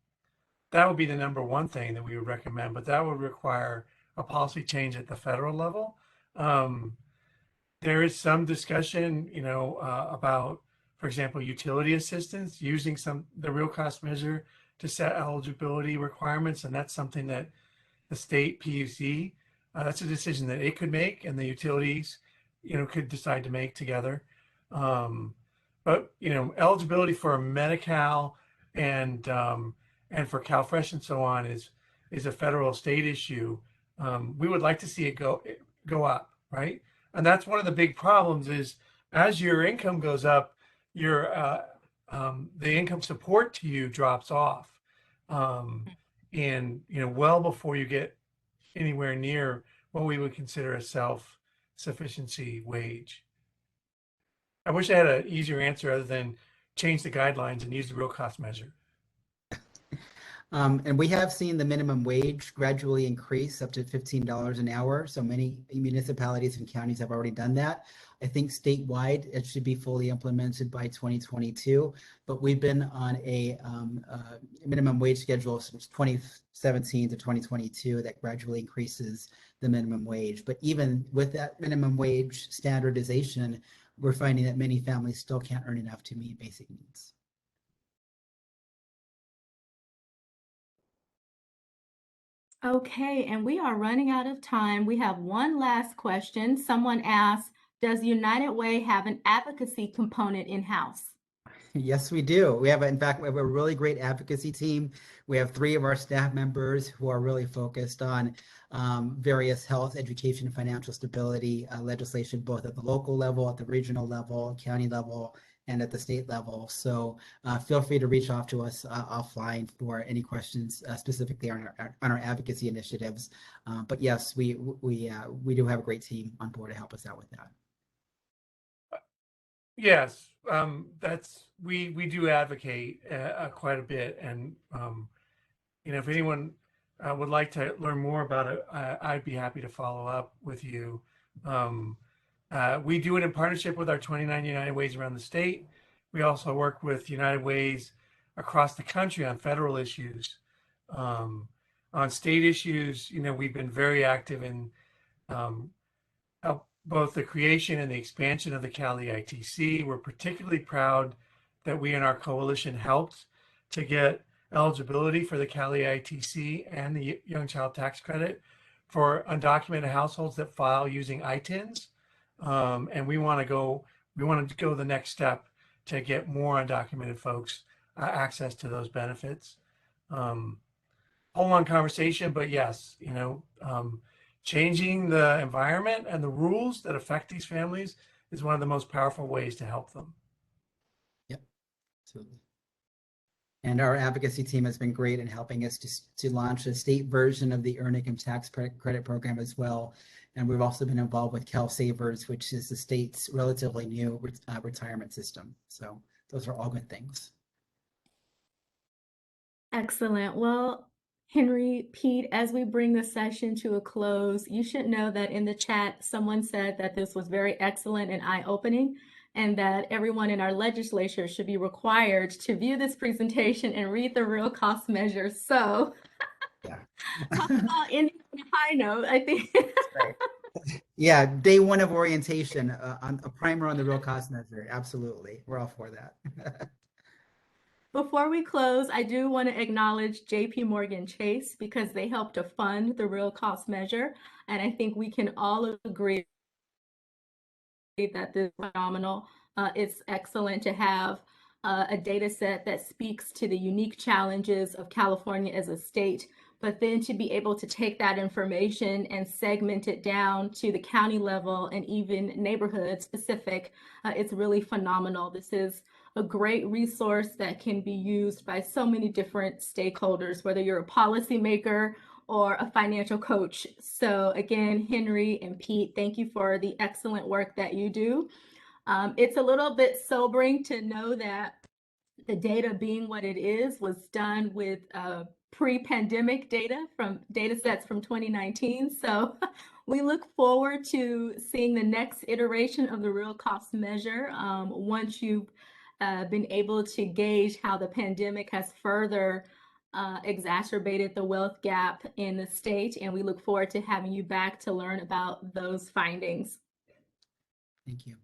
that would be the number one thing that we would recommend, but that would require a policy change at the federal level. Um, there is some discussion, about, for example, utility assistance using the real cost measure to set eligibility requirements, and that's something that the state PUC, that's a decision that it could make, and the utilities, could decide to make together. Um, but eligibility for Medi-Cal and for CalFresh and so on is a federal state issue. We would like to see it go up, right? And that's one of the big problems is as your income goes up, your the income support to you drops off, and well before you get anywhere near what we would consider a self-sufficiency wage. I wish I had an easier answer other than change the guidelines and use the real cost measure. And we have seen the minimum wage gradually increase up to $15 an hour. So many municipalities and counties have already done that. I think statewide it should be fully implemented by 2022, but we've been on a minimum wage schedule since 2017 to 2022 that gradually increases the minimum wage. But even with that minimum wage standardization, we're finding that many families still can't earn enough to meet basic needs. Okay, and we are running out of time. We have one last question. Someone asked, does United Way have an advocacy component in-house? Yes, we do. We have, in fact, we have a really great advocacy team. We have 3 of our staff members who are really focused on various health, education, financial stability legislation, both at the local level, at the regional level, county level, and at the state level. So feel free to reach out to us offline for any questions specifically on our advocacy initiatives. But yes, we do have a great team on board to help us out with that. Yes, we do advocate quite a bit, and if anyone would like to learn more about it, I'd be happy to follow up with you. We do it in partnership with our 29 United Ways around the state. We also work with United Ways across the country on federal issues. On state issues, we've been very active in both the creation and the expansion of the Cali ITC. We're particularly proud that we and our coalition helped to get eligibility for the Cali ITC and the Young Child Tax Credit for undocumented households that file using ITINs. And we want to go the next step to get more undocumented folks access to those benefits. Whole long conversation, but yes, changing the environment and the rules that affect these families is one of the most powerful ways to help them. Yep, absolutely. And our advocacy team has been great in helping us to launch a state version of the Earned Income Tax Credit Program as well. And we've also been involved with CalSavers, which is the state's relatively new retirement system. So those are all good things. Excellent. Well, Henry, Pete, as we bring the session to a close, you should know that in the chat, someone said that this was very excellent and eye-opening, and that everyone in our legislature should be required to view this presentation and read the real cost measures. So, yeah. talk about ending on a high note, I think. Right. Yeah, day 1 of orientation, on a primer on the real cost measure. Absolutely. We're all for that. Before we close, I do want to acknowledge JP Morgan Chase because they helped to fund the real cost measure. And I think we can all agree that this is phenomenal. It's excellent to have a data set that speaks to the unique challenges of California as a state, but then to be able to take that information and segment it down to the county level and even neighborhood specific, it's really phenomenal. This is a great resource that can be used by so many different stakeholders, whether you're a policymaker or a financial coach. So again, Henry and Pete, thank you for the excellent work that you do. It's a little bit sobering to know that the data being what it is was done with pre-pandemic data from data sets from 2019. So we look forward to seeing the next iteration of the real cost measure once you've been able to gauge how the pandemic has further exacerbated the wealth gap in the state. And we look forward to having you back to learn about those findings. Thank you.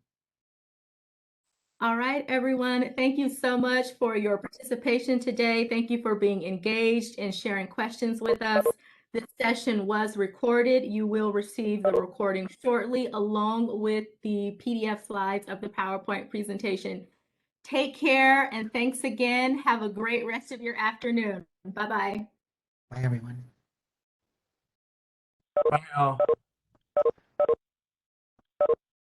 All right, everyone. Thank you so much for your participation today. Thank you for being engaged and sharing questions with us. This session was recorded. You will receive the recording shortly, along with the PDF slides of the PowerPoint presentation. Take care, and thanks again. Have a great rest of your afternoon. Bye-bye. Bye, everyone. Bye, all.